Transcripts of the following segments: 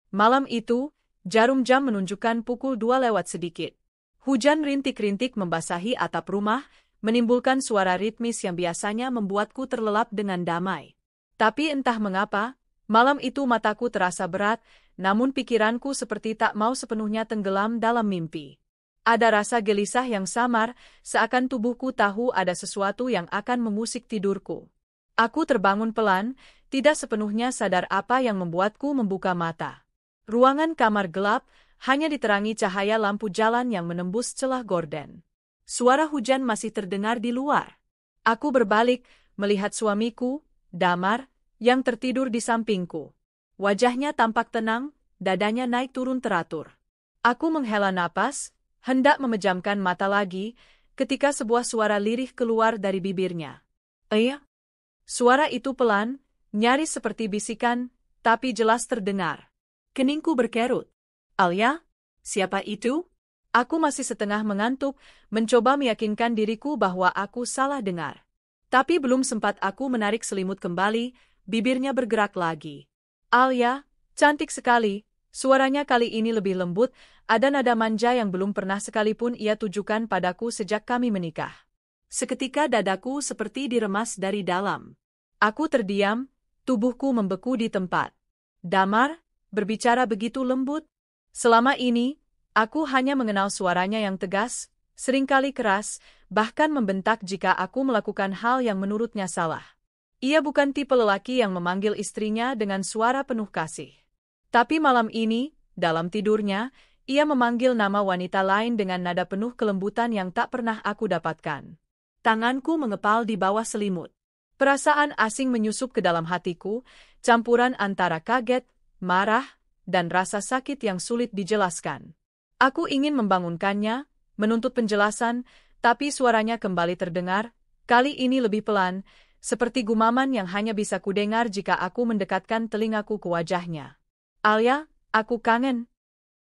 Malam itu, jarum jam menunjukkan pukul 2 lewat sedikit. Hujan rintik-rintik membasahi atap rumah, menimbulkan suara ritmis yang biasanya membuatku terlelap dengan damai. Tapi entah mengapa, malam itu mataku terasa berat, namun pikiranku seperti tak mau sepenuhnya tenggelam dalam mimpi. Ada rasa gelisah yang samar, seakan tubuhku tahu ada sesuatu yang akan memusik tidurku. Aku terbangun pelan, tidak sepenuhnya sadar apa yang membuatku membuka mata. Ruangan kamar gelap, hanya diterangi cahaya lampu jalan yang menembus celah gorden. Suara hujan masih terdengar di luar. Aku berbalik, melihat suamiku, Damar, yang tertidur di sampingku. Wajahnya tampak tenang, dadanya naik turun teratur. Aku menghela napas, hendak memejamkan mata lagi, ketika sebuah suara lirih keluar dari bibirnya. Suara itu pelan, nyaris seperti bisikan, tapi jelas terdengar. Keningku berkerut. Alia? Siapa itu? Aku masih setengah mengantuk, mencoba meyakinkan diriku bahwa aku salah dengar. Tapi belum sempat aku menarik selimut kembali, bibirnya bergerak lagi. Alia, cantik sekali. Suaranya kali ini lebih lembut, ada nada manja yang belum pernah sekalipun ia tujukan padaku sejak kami menikah. Seketika dadaku seperti diremas dari dalam. Aku terdiam, tubuhku membeku di tempat. Damar, berbicara begitu lembut. Selama ini, aku hanya mengenal suaranya yang tegas, seringkali keras, bahkan membentak jika aku melakukan hal yang menurutnya salah. Ia bukan tipe lelaki yang memanggil istrinya dengan suara penuh kasih. Tapi malam ini, dalam tidurnya, ia memanggil nama wanita lain dengan nada penuh kelembutan yang tak pernah aku dapatkan. Tanganku mengepal di bawah selimut. Perasaan asing menyusup ke dalam hatiku, campuran antara kaget, marah, dan rasa sakit yang sulit dijelaskan. Aku ingin membangunkannya, menuntut penjelasan, tapi suaranya kembali terdengar, kali ini lebih pelan, seperti gumaman yang hanya bisa kudengar jika aku mendekatkan telingaku ke wajahnya. Alia, aku kangen.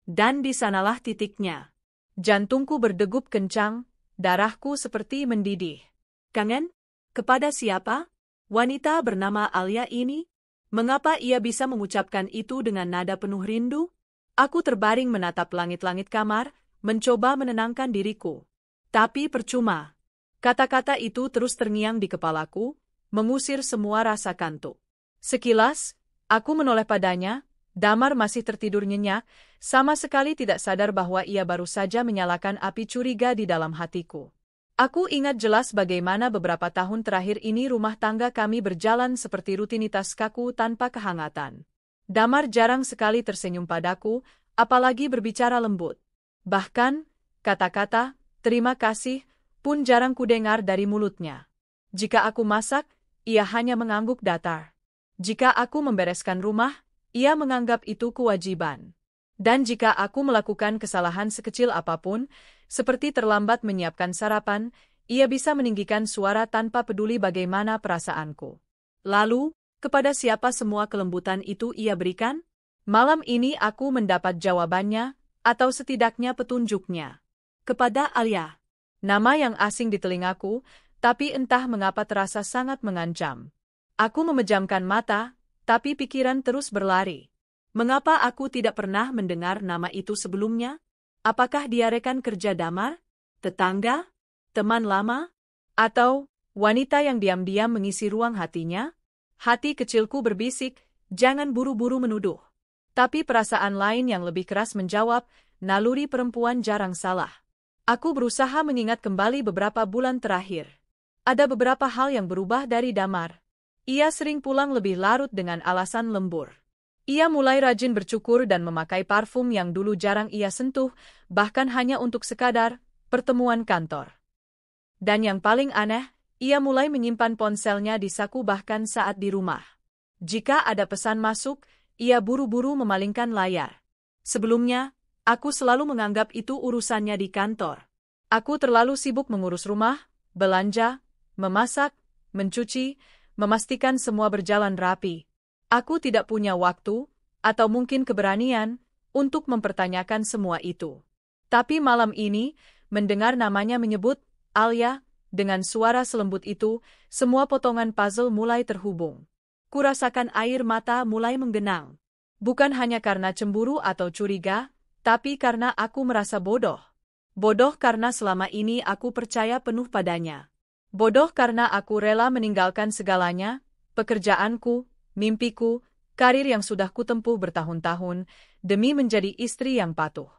Dan di sanalah titiknya. Jantungku berdegup kencang, darahku seperti mendidih. Kangen? Kepada siapa? Wanita bernama Alia ini? Mengapa ia bisa mengucapkan itu dengan nada penuh rindu? Aku terbaring menatap langit-langit kamar, mencoba menenangkan diriku. Tapi percuma. Kata-kata itu terus terngiang di kepalaku, mengusir semua rasa kantuk. Sekilas, aku menoleh padanya, Damar masih tertidur nyenyak, sama sekali tidak sadar bahwa ia baru saja menyalakan api curiga di dalam hatiku. Aku ingat jelas bagaimana beberapa tahun terakhir ini rumah tangga kami berjalan seperti rutinitas kaku tanpa kehangatan. Damar jarang sekali tersenyum padaku, apalagi berbicara lembut. Bahkan, kata-kata, terima kasih, pun jarang kudengar dari mulutnya. Jika aku masak, ia hanya mengangguk datar. Jika aku membereskan rumah, ia menganggap itu kewajiban. Dan jika aku melakukan kesalahan sekecil apapun, seperti terlambat menyiapkan sarapan, ia bisa meninggikan suara tanpa peduli bagaimana perasaanku. Lalu, kepada siapa semua kelembutan itu ia berikan? Malam ini aku mendapat jawabannya, atau setidaknya petunjuknya. Kepada Alia. Nama yang asing di telingaku, tapi entah mengapa terasa sangat mengancam. Aku memejamkan mata, tapi pikiran terus berlari. Mengapa aku tidak pernah mendengar nama itu sebelumnya? Apakah dia rekan kerja Damar? Tetangga? Teman lama? Atau wanita yang diam-diam mengisi ruang hatinya? Hati kecilku berbisik, jangan buru-buru menuduh. Tapi perasaan lain yang lebih keras menjawab, naluri perempuan jarang salah. Aku berusaha mengingat kembali beberapa bulan terakhir. Ada beberapa hal yang berubah dari Damar. Ia sering pulang lebih larut dengan alasan lembur. Ia mulai rajin bercukur dan memakai parfum yang dulu jarang ia sentuh, bahkan hanya untuk sekadar pertemuan kantor. Dan yang paling aneh, ia mulai menyimpan ponselnya di saku bahkan saat di rumah. Jika ada pesan masuk, ia buru-buru memalingkan layar. Sebelumnya, aku selalu menganggap itu urusannya di kantor. Aku terlalu sibuk mengurus rumah, belanja, memasak, mencuci, memastikan semua berjalan rapi. Aku tidak punya waktu, atau mungkin keberanian, untuk mempertanyakan semua itu. Tapi malam ini, mendengar namanya menyebut, Alia, dengan suara selembut itu, semua potongan puzzle mulai terhubung. Kurasakan air mata mulai menggenang. Bukan hanya karena cemburu atau curiga, tapi karena aku merasa bodoh. Bodoh karena selama ini aku percaya penuh padanya. Bodoh karena aku rela meninggalkan segalanya, pekerjaanku, mimpiku, karir yang sudah kutempuh bertahun-tahun, demi menjadi istri yang patuh.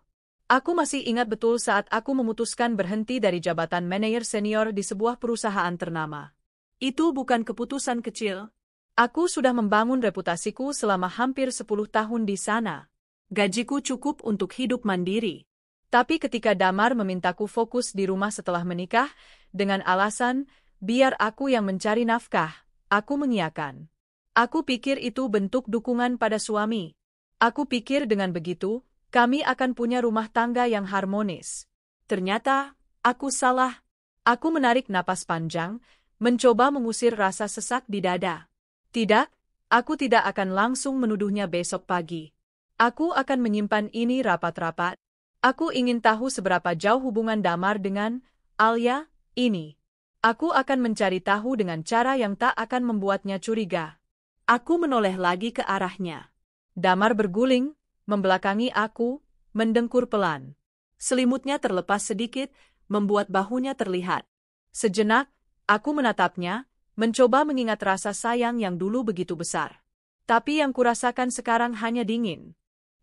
Aku masih ingat betul saat aku memutuskan berhenti dari jabatan manajer senior di sebuah perusahaan ternama. Itu bukan keputusan kecil. Aku sudah membangun reputasiku selama hampir 10 tahun di sana. Gajiku cukup untuk hidup mandiri. Tapi ketika Damar memintaku fokus di rumah setelah menikah, dengan alasan, biar aku yang mencari nafkah, aku mengiyakan. Aku pikir itu bentuk dukungan pada suami. Aku pikir dengan begitu, kami akan punya rumah tangga yang harmonis. Ternyata, aku salah. Aku menarik napas panjang, mencoba mengusir rasa sesak di dada. Tidak, aku tidak akan langsung menuduhnya besok pagi. Aku akan menyimpan ini rapat-rapat. Aku ingin tahu seberapa jauh hubungan Damar dengan Alia ini. Aku akan mencari tahu dengan cara yang tak akan membuatnya curiga. Aku menoleh lagi ke arahnya. Damar berguling, membelakangi aku, mendengkur pelan. Selimutnya terlepas sedikit, membuat bahunya terlihat. Sejenak, aku menatapnya, mencoba mengingat rasa sayang yang dulu begitu besar. Tapi yang kurasakan sekarang hanya dingin.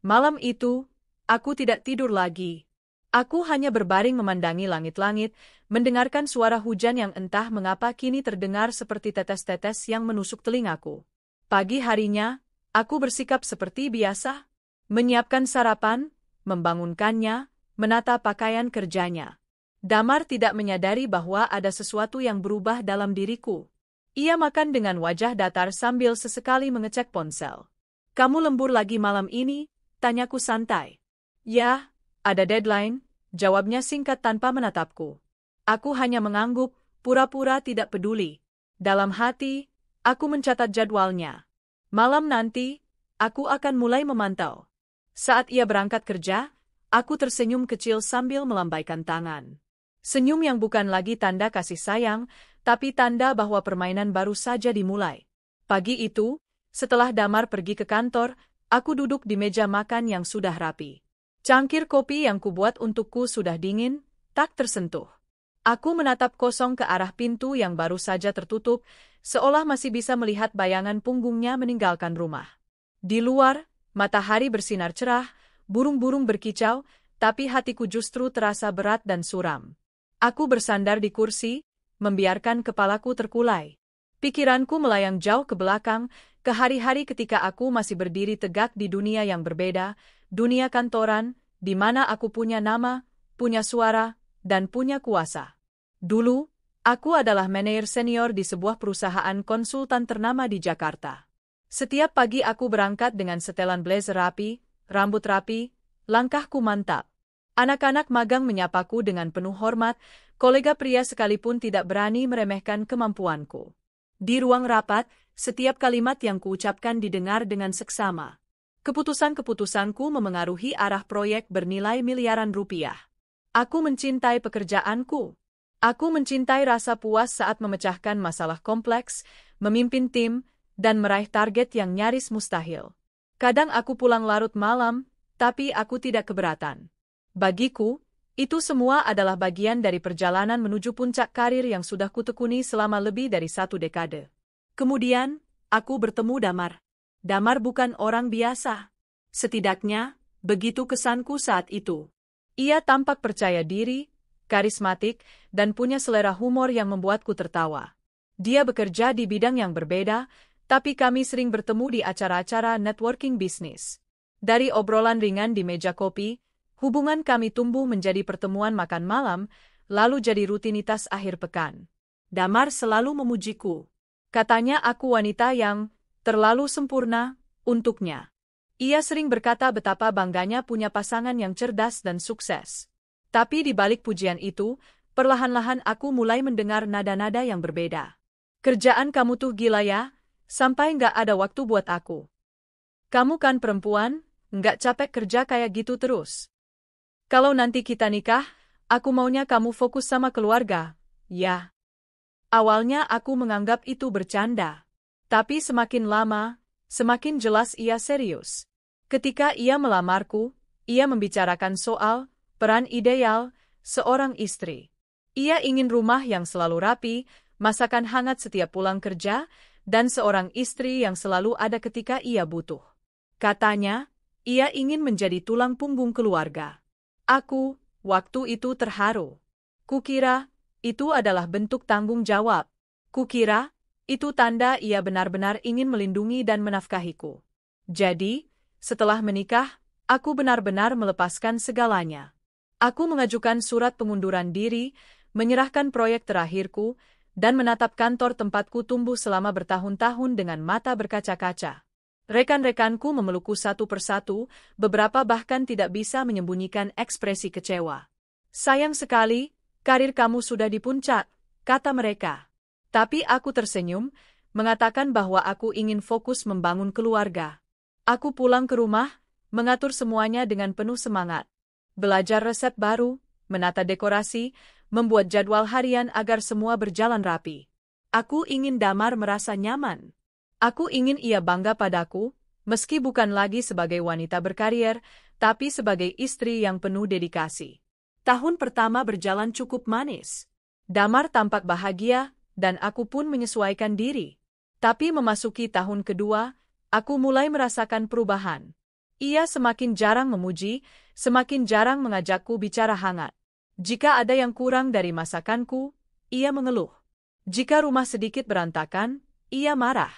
Malam itu, aku tidak tidur lagi. Aku hanya berbaring memandangi langit-langit, mendengarkan suara hujan yang entah mengapa kini terdengar seperti tetes-tetes yang menusuk telingaku. Pagi harinya, aku bersikap seperti biasa. Menyiapkan sarapan, membangunkannya, menata pakaian kerjanya. Damar tidak menyadari bahwa ada sesuatu yang berubah dalam diriku. Ia makan dengan wajah datar sambil sesekali mengecek ponsel. "Kamu lembur lagi malam ini?" tanyaku santai. "Ya, ada deadline," jawabnya singkat tanpa menatapku. Aku hanya mengangguk, pura-pura tidak peduli. Dalam hati, aku mencatat jadwalnya. Malam nanti, aku akan mulai memantau. Saat ia berangkat kerja, aku tersenyum kecil sambil melambaikan tangan. Senyum yang bukan lagi tanda kasih sayang, tapi tanda bahwa permainan baru saja dimulai. Pagi itu, setelah Damar pergi ke kantor, aku duduk di meja makan yang sudah rapi. Cangkir kopi yang kubuat untukku sudah dingin, tak tersentuh. Aku menatap kosong ke arah pintu yang baru saja tertutup, seolah masih bisa melihat bayangan punggungnya meninggalkan rumah. Di luar, matahari bersinar cerah, burung-burung berkicau, tapi hatiku justru terasa berat dan suram. Aku bersandar di kursi, membiarkan kepalaku terkulai. Pikiranku melayang jauh ke belakang, ke hari-hari ketika aku masih berdiri tegak di dunia yang berbeda, dunia kantoran, di mana aku punya nama, punya suara, dan punya kuasa. Dulu, aku adalah manajer senior di sebuah perusahaan konsultan ternama di Jakarta. Setiap pagi aku berangkat dengan setelan blazer rapi, rambut rapi, langkahku mantap. Anak-anak magang menyapaku dengan penuh hormat, kolega pria sekalipun tidak berani meremehkan kemampuanku. Di ruang rapat, setiap kalimat yang kuucapkan didengar dengan seksama. Keputusan-keputusanku memengaruhi arah proyek bernilai miliaran rupiah. Aku mencintai pekerjaanku. Aku mencintai rasa puas saat memecahkan masalah kompleks, memimpin tim, dan meraih target yang nyaris mustahil. Kadang aku pulang larut malam, tapi aku tidak keberatan. Bagiku, itu semua adalah bagian dari perjalanan menuju puncak karir yang sudah kutekuni selama lebih dari 1 dekade. Kemudian, aku bertemu Damar. Damar bukan orang biasa. Setidaknya, begitu kesanku saat itu. Ia tampak percaya diri, karismatik, dan punya selera humor yang membuatku tertawa. Dia bekerja di bidang yang berbeda, tapi kami sering bertemu di acara-acara networking bisnis. Dari obrolan ringan di meja kopi, hubungan kami tumbuh menjadi pertemuan makan malam, lalu jadi rutinitas akhir pekan. Damar selalu memujiku. Katanya aku wanita yang terlalu sempurna untuknya. Ia sering berkata betapa bangganya punya pasangan yang cerdas dan sukses. Tapi di balik pujian itu, perlahan-lahan aku mulai mendengar nada-nada yang berbeda. "Kerjaan kamu tuh gila ya? Sampai nggak ada waktu buat aku. Kamu kan perempuan, nggak capek kerja kayak gitu terus. Kalau nanti kita nikah, aku maunya kamu fokus sama keluarga, ya." Awalnya aku menganggap itu bercanda. Tapi semakin lama, semakin jelas ia serius. Ketika ia melamarku, ia membicarakan soal peran ideal seorang istri. Ia ingin rumah yang selalu rapi, masakan hangat setiap pulang kerja, dan seorang istri yang selalu ada ketika ia butuh. Katanya, ia ingin menjadi tulang punggung keluarga. Aku, waktu itu terharu. Kukira, itu adalah bentuk tanggung jawab. Kukira, itu tanda ia benar-benar ingin melindungi dan menafkahiku. Jadi, setelah menikah, aku benar-benar melepaskan segalanya. Aku mengajukan surat pengunduran diri, menyerahkan proyek terakhirku, dan menatap kantor tempatku tumbuh selama bertahun-tahun dengan mata berkaca-kaca. Rekan-rekanku memelukku satu persatu, beberapa bahkan tidak bisa menyembunyikan ekspresi kecewa. Sayang sekali, karir kamu sudah di puncak, kata mereka. Tapi aku tersenyum, mengatakan bahwa aku ingin fokus membangun keluarga. Aku pulang ke rumah, mengatur semuanya dengan penuh semangat. Belajar resep baru, menata dekorasi, membuat jadwal harian agar semua berjalan rapi. Aku ingin Damar merasa nyaman. Aku ingin ia bangga padaku, meski bukan lagi sebagai wanita berkarier, tapi sebagai istri yang penuh dedikasi. Tahun pertama berjalan cukup manis. Damar tampak bahagia, dan aku pun menyesuaikan diri. Tapi memasuki tahun kedua, aku mulai merasakan perubahan. Ia semakin jarang memuji, semakin jarang mengajakku bicara hangat. Jika ada yang kurang dari masakanku, ia mengeluh. Jika rumah sedikit berantakan, ia marah.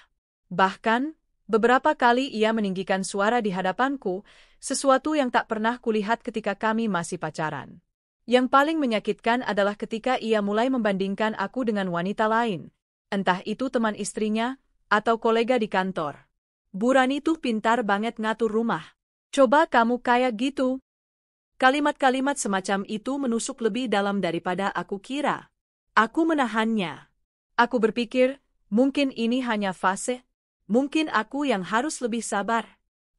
Bahkan, beberapa kali ia meninggikan suara di hadapanku, sesuatu yang tak pernah kulihat ketika kami masih pacaran. Yang paling menyakitkan adalah ketika ia mulai membandingkan aku dengan wanita lain, entah itu teman istrinya atau kolega di kantor. Burani tuh pintar banget ngatur rumah. Coba kamu kayak gitu. Kalimat-kalimat semacam itu menusuk lebih dalam daripada aku kira. Aku menahannya. Aku berpikir, mungkin ini hanya fase. Mungkin aku yang harus lebih sabar.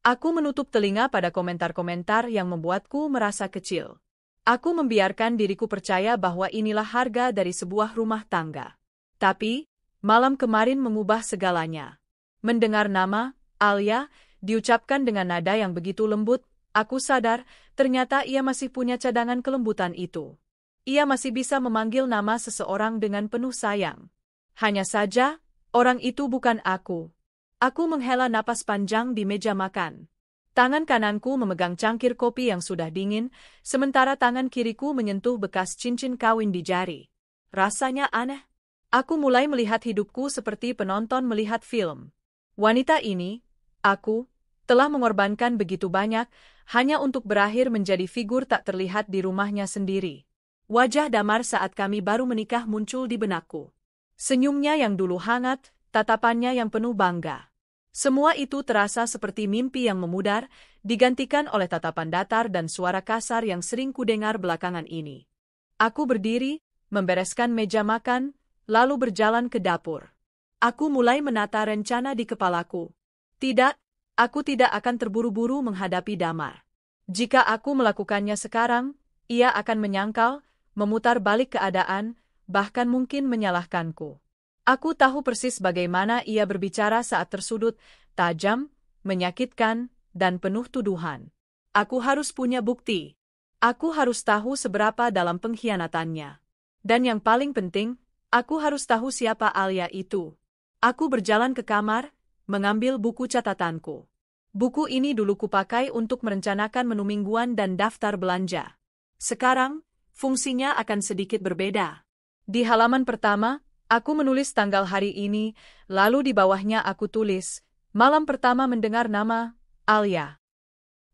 Aku menutup telinga pada komentar-komentar yang membuatku merasa kecil. Aku membiarkan diriku percaya bahwa inilah harga dari sebuah rumah tangga. Tapi, malam kemarin mengubah segalanya. Mendengar nama, Alia, diucapkan dengan nada yang begitu lembut, aku sadar, ternyata ia masih punya cadangan kelembutan itu. Ia masih bisa memanggil nama seseorang dengan penuh sayang. Hanya saja, orang itu bukan aku. Aku menghela napas panjang di meja makan. Tangan kananku memegang cangkir kopi yang sudah dingin, sementara tangan kiriku menyentuh bekas cincin kawin di jari. Rasanya aneh. Aku mulai melihat hidupku seperti penonton melihat film. Wanita ini, aku, telah mengorbankan begitu banyak, hanya untuk berakhir menjadi figur tak terlihat di rumahnya sendiri. Wajah Damar saat kami baru menikah muncul di benakku. Senyumnya yang dulu hangat, tatapannya yang penuh bangga. Semua itu terasa seperti mimpi yang memudar, digantikan oleh tatapan datar dan suara kasar yang sering kudengar belakangan ini. Aku berdiri, membereskan meja makan, lalu berjalan ke dapur. Aku mulai menata rencana di kepalaku. Tidak, aku tidak akan terburu-buru menghadapi Damar. Jika aku melakukannya sekarang, ia akan menyangkal, memutar balik keadaan, bahkan mungkin menyalahkanku. Aku tahu persis bagaimana ia berbicara saat tersudut, tajam, menyakitkan, dan penuh tuduhan. Aku harus punya bukti. Aku harus tahu seberapa dalam pengkhianatannya. Dan yang paling penting, aku harus tahu siapa Alia itu. Aku berjalan ke kamar, mengambil buku catatanku. Buku ini dulu kupakai untuk merencanakan menu mingguan dan daftar belanja. Sekarang, fungsinya akan sedikit berbeda. Di halaman pertama, aku menulis tanggal hari ini, lalu di bawahnya aku tulis, malam pertama mendengar nama, Alia.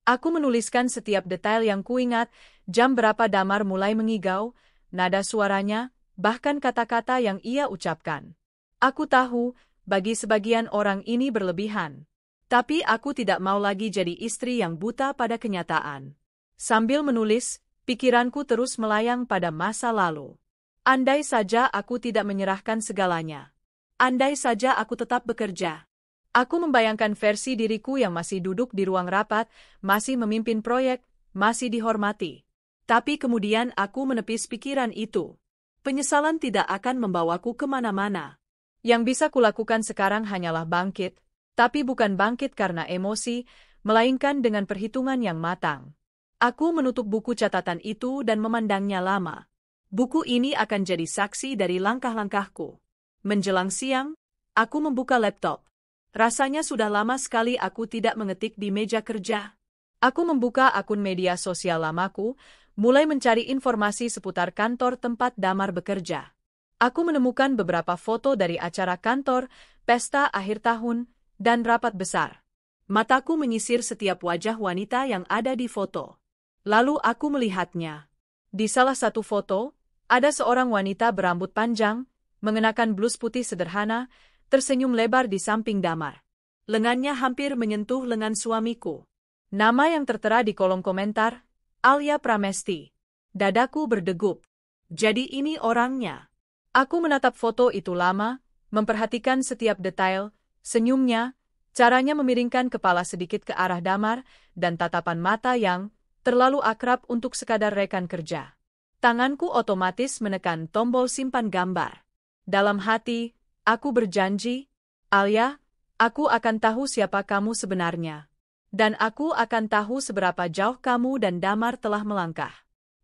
Aku menuliskan setiap detail yang kuingat, jam berapa Damar mulai mengigau, nada suaranya, bahkan kata-kata yang ia ucapkan. Aku tahu, bagi sebagian orang ini berlebihan. Tapi aku tidak mau lagi jadi istri yang buta pada kenyataan. Sambil menulis, pikiranku terus melayang pada masa lalu. Andai saja aku tidak menyerahkan segalanya. Andai saja aku tetap bekerja. Aku membayangkan versi diriku yang masih duduk di ruang rapat, masih memimpin proyek, masih dihormati. Tapi kemudian aku menepis pikiran itu. Penyesalan tidak akan membawaku kemana-mana. Yang bisa kulakukan sekarang hanyalah bangkit, tapi bukan bangkit karena emosi, melainkan dengan perhitungan yang matang. Aku menutup buku catatan itu dan memandangnya lama. Buku ini akan jadi saksi dari langkah-langkahku. Menjelang siang, aku membuka laptop. Rasanya sudah lama sekali aku tidak mengetik di meja kerja. Aku membuka akun media sosial lamaku, mulai mencari informasi seputar kantor tempat Damar bekerja. Aku menemukan beberapa foto dari acara kantor, pesta akhir tahun, dan rapat besar. Mataku menyisir setiap wajah wanita yang ada di foto. Lalu aku melihatnya. Di salah satu foto, ada seorang wanita berambut panjang, mengenakan blus putih sederhana, tersenyum lebar di samping Damar. Lengannya hampir menyentuh lengan suamiku. Nama yang tertera di kolom komentar, Alia Pramesti. Dadaku berdegup. Jadi ini orangnya. Aku menatap foto itu lama, memperhatikan setiap detail, senyumnya, caranya memiringkan kepala sedikit ke arah Damar, dan tatapan mata yang terlalu akrab untuk sekadar rekan kerja. Tanganku otomatis menekan tombol simpan gambar. Dalam hati, aku berjanji, Alia, aku akan tahu siapa kamu sebenarnya. Dan aku akan tahu seberapa jauh kamu dan Damar telah melangkah.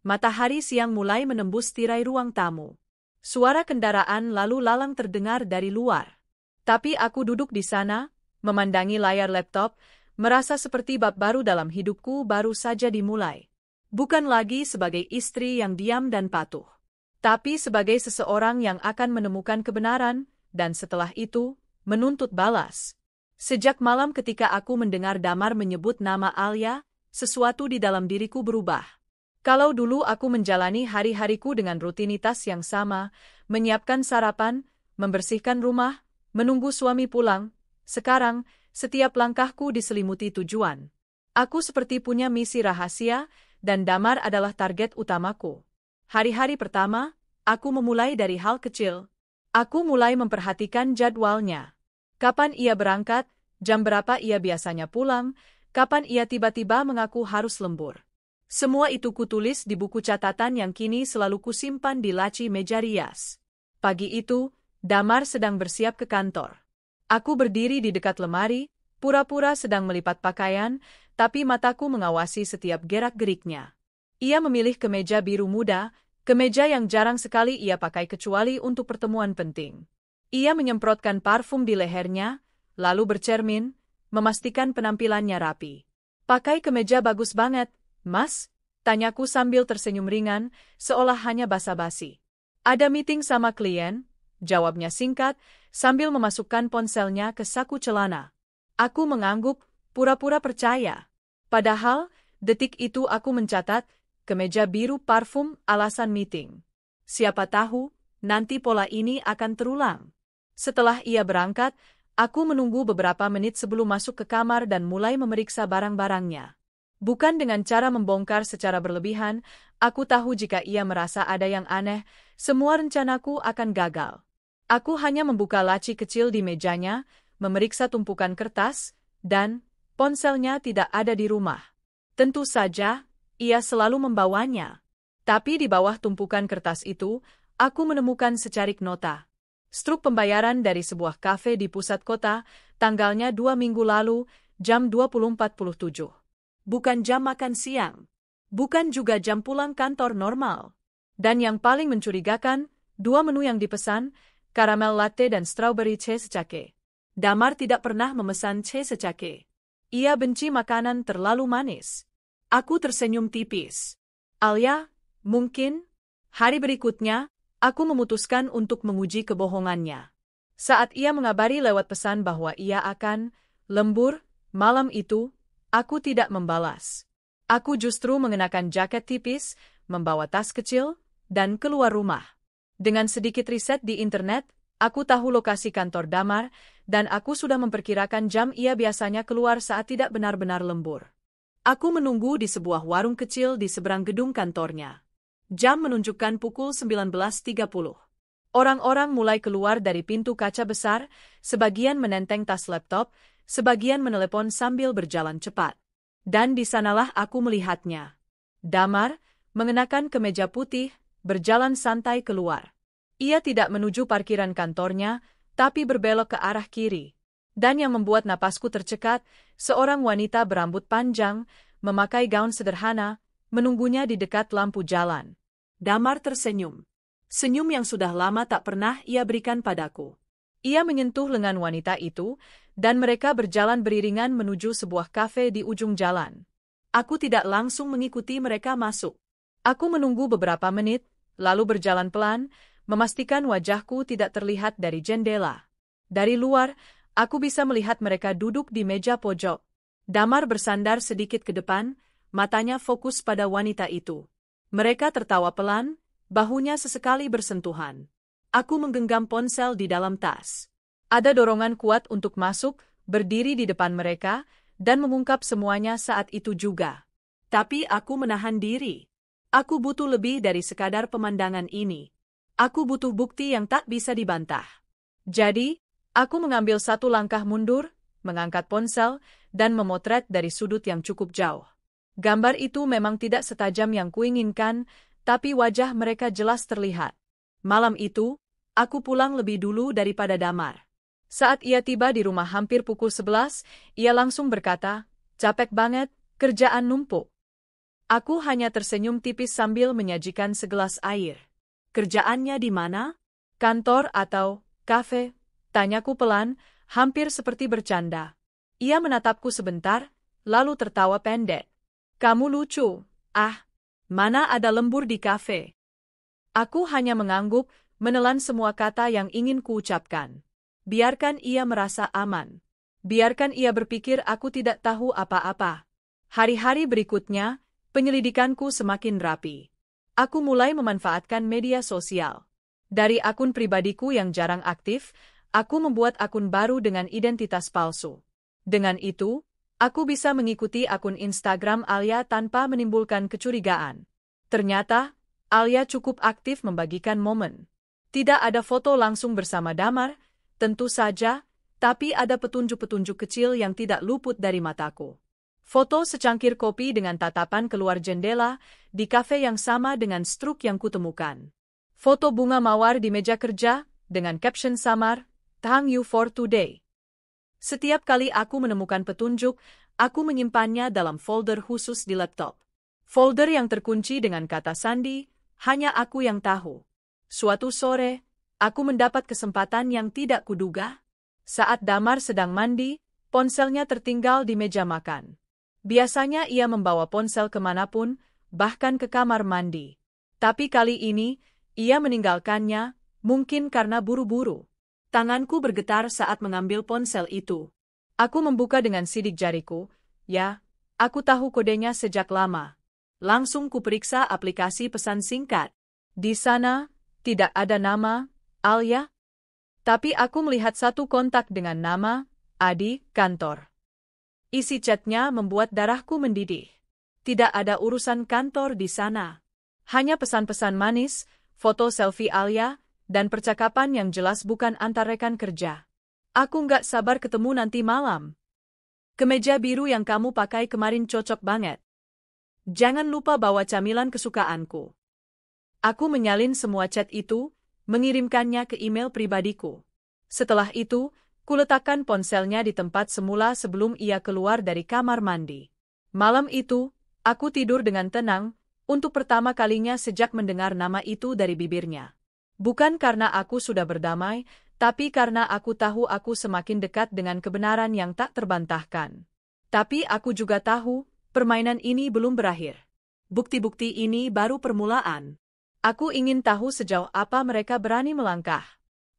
Matahari siang mulai menembus tirai ruang tamu. Suara kendaraan lalu lalang terdengar dari luar. Tapi aku duduk di sana, memandangi layar laptop, merasa seperti bab baru dalam hidupku baru saja dimulai. Bukan lagi sebagai istri yang diam dan patuh, tapi sebagai seseorang yang akan menemukan kebenaran, dan setelah itu, menuntut balas. Sejak malam ketika aku mendengar Damar menyebut nama Alia, sesuatu di dalam diriku berubah. Kalau dulu aku menjalani hari-hariku dengan rutinitas yang sama, menyiapkan sarapan, membersihkan rumah, menunggu suami pulang, sekarang, setiap langkahku diselimuti tujuan. Aku seperti punya misi rahasia, dan Damar adalah target utamaku. Hari-hari pertama, aku memulai dari hal kecil. Aku mulai memperhatikan jadwalnya. Kapan ia berangkat, jam berapa ia biasanya pulang, kapan ia tiba-tiba mengaku harus lembur. Semua itu kutulis di buku catatan yang kini selalu kusimpan di laci meja rias. Pagi itu, Damar sedang bersiap ke kantor. Aku berdiri di dekat lemari, pura-pura sedang melipat pakaian, tapi mataku mengawasi setiap gerak-geriknya. Ia memilih kemeja biru muda, kemeja yang jarang sekali ia pakai kecuali untuk pertemuan penting. Ia menyemprotkan parfum di lehernya, lalu bercermin, memastikan penampilannya rapi. Pakai kemeja bagus banget, Mas? Tanyaku sambil tersenyum ringan, seolah hanya basa-basi. Ada meeting sama klien, jawabnya singkat, sambil memasukkan ponselnya ke saku celana. Aku mengangguk, pura-pura percaya. Padahal, detik itu aku mencatat, kemeja biru parfum alasan meeting. Siapa tahu, nanti pola ini akan terulang. Setelah ia berangkat, aku menunggu beberapa menit sebelum masuk ke kamar dan mulai memeriksa barang-barangnya. Bukan dengan cara membongkar secara berlebihan, aku tahu jika ia merasa ada yang aneh, semua rencanaku akan gagal. Aku hanya membuka laci kecil di mejanya, memeriksa tumpukan kertas, dan ponselnya tidak ada di rumah. Tentu saja, ia selalu membawanya. Tapi di bawah tumpukan kertas itu, aku menemukan secarik nota. Struk pembayaran dari sebuah kafe di pusat kota, tanggalnya 2 minggu lalu, jam 20.47. Bukan jam makan siang. Bukan juga jam pulang kantor normal. Dan yang paling mencurigakan, 2 menu yang dipesan, karamel latte dan strawberry cheese secake. Damar tidak pernah memesan cheese secake. Ia benci makanan terlalu manis. Aku tersenyum tipis. Alia, mungkin? Hari berikutnya, aku memutuskan untuk menguji kebohongannya. Saat ia mengabari lewat pesan bahwa ia akan lembur malam itu, aku tidak membalas. Aku justru mengenakan jaket tipis, membawa tas kecil, dan keluar rumah. Dengan sedikit riset di internet, aku tahu lokasi kantor Damar, dan aku sudah memperkirakan jam ia biasanya keluar saat tidak benar-benar lembur. Aku menunggu di sebuah warung kecil di seberang gedung kantornya. Jam menunjukkan pukul 19.30. Orang-orang mulai keluar dari pintu kaca besar, sebagian menenteng tas laptop, sebagian menelepon sambil berjalan cepat. Dan di sanalah aku melihatnya. Damar, mengenakan kemeja putih, berjalan santai keluar. Ia tidak menuju parkiran kantornya, tapi berbelok ke arah kiri. Dan yang membuat napasku tercekat, seorang wanita berambut panjang, memakai gaun sederhana, menunggunya di dekat lampu jalan. Damar tersenyum. Senyum yang sudah lama tak pernah ia berikan padaku. Ia menyentuh lengan wanita itu, dan mereka berjalan beriringan menuju sebuah kafe di ujung jalan. Aku tidak langsung mengikuti mereka masuk. Aku menunggu beberapa menit, lalu berjalan pelan, memastikan wajahku tidak terlihat dari jendela. Dari luar, aku bisa melihat mereka duduk di meja pojok. Damar bersandar sedikit ke depan, matanya fokus pada wanita itu. Mereka tertawa pelan, bahunya sesekali bersentuhan. Aku menggenggam ponsel di dalam tas. Ada dorongan kuat untuk masuk, berdiri di depan mereka, dan mengungkap semuanya saat itu juga. Tapi aku menahan diri. Aku butuh lebih dari sekadar pemandangan ini. Aku butuh bukti yang tak bisa dibantah. Jadi, aku mengambil satu langkah mundur, mengangkat ponsel, dan memotret dari sudut yang cukup jauh. Gambar itu memang tidak setajam yang kuinginkan, tapi wajah mereka jelas terlihat. Malam itu, aku pulang lebih dulu daripada Damar. Saat ia tiba di rumah hampir pukul 11, ia langsung berkata, "Capek banget, kerjaan numpuk." Aku hanya tersenyum tipis sambil menyajikan segelas air. "Kerjaannya di mana? Kantor atau kafe?" Tanyaku pelan, hampir seperti bercanda. Ia menatapku sebentar, lalu tertawa pendek. "Kamu lucu. Mana ada lembur di kafe?" Aku hanya mengangguk, menelan semua kata yang ingin kuucapkan. Biarkan ia merasa aman. Biarkan ia berpikir aku tidak tahu apa-apa. Hari-hari berikutnya, penyelidikanku semakin rapi. Aku mulai memanfaatkan media sosial. Dari akun pribadiku yang jarang aktif, aku membuat akun baru dengan identitas palsu. Dengan itu, aku bisa mengikuti akun Instagram Alia tanpa menimbulkan kecurigaan. Ternyata, Alia cukup aktif membagikan momen. Tidak ada foto langsung bersama Damar, tentu saja, tapi ada petunjuk-petunjuk kecil yang tidak luput dari mataku. Foto secangkir kopi dengan tatapan keluar jendela, di kafe yang sama dengan struk yang kutemukan. Foto bunga mawar di meja kerja, dengan caption samar, "Thank you for today." Setiap kali aku menemukan petunjuk, aku menyimpannya dalam folder khusus di laptop. Folder yang terkunci dengan kata sandi, hanya aku yang tahu. Suatu sore, aku mendapat kesempatan yang tidak kuduga. Saat Damar sedang mandi, ponselnya tertinggal di meja makan. Biasanya ia membawa ponsel kemanapun, bahkan ke kamar mandi. Tapi kali ini, ia meninggalkannya, mungkin karena buru-buru. Tanganku bergetar saat mengambil ponsel itu. Aku membuka dengan sidik jariku. Ya, aku tahu kodenya sejak lama. Langsung kuperiksa aplikasi pesan singkat. Di sana, tidak ada nama Alia. Tapi aku melihat satu kontak dengan nama Adi Kantor. Isi chatnya membuat darahku mendidih. Tidak ada urusan kantor di sana. Hanya pesan-pesan manis, foto selfie Alia, dan percakapan yang jelas bukan antar rekan kerja. "Aku nggak sabar ketemu nanti malam. Kemeja biru yang kamu pakai kemarin cocok banget. Jangan lupa bawa camilan kesukaanku." Aku menyalin semua chat itu, mengirimkannya ke email pribadiku. Setelah itu, kuletakkan ponselnya di tempat semula sebelum ia keluar dari kamar mandi. Malam itu, aku tidur dengan tenang, untuk pertama kalinya sejak mendengar nama itu dari bibirnya. Bukan karena aku sudah berdamai, tapi karena aku tahu aku semakin dekat dengan kebenaran yang tak terbantahkan. Tapi aku juga tahu, permainan ini belum berakhir. Bukti-bukti ini baru permulaan. Aku ingin tahu sejauh apa mereka berani melangkah.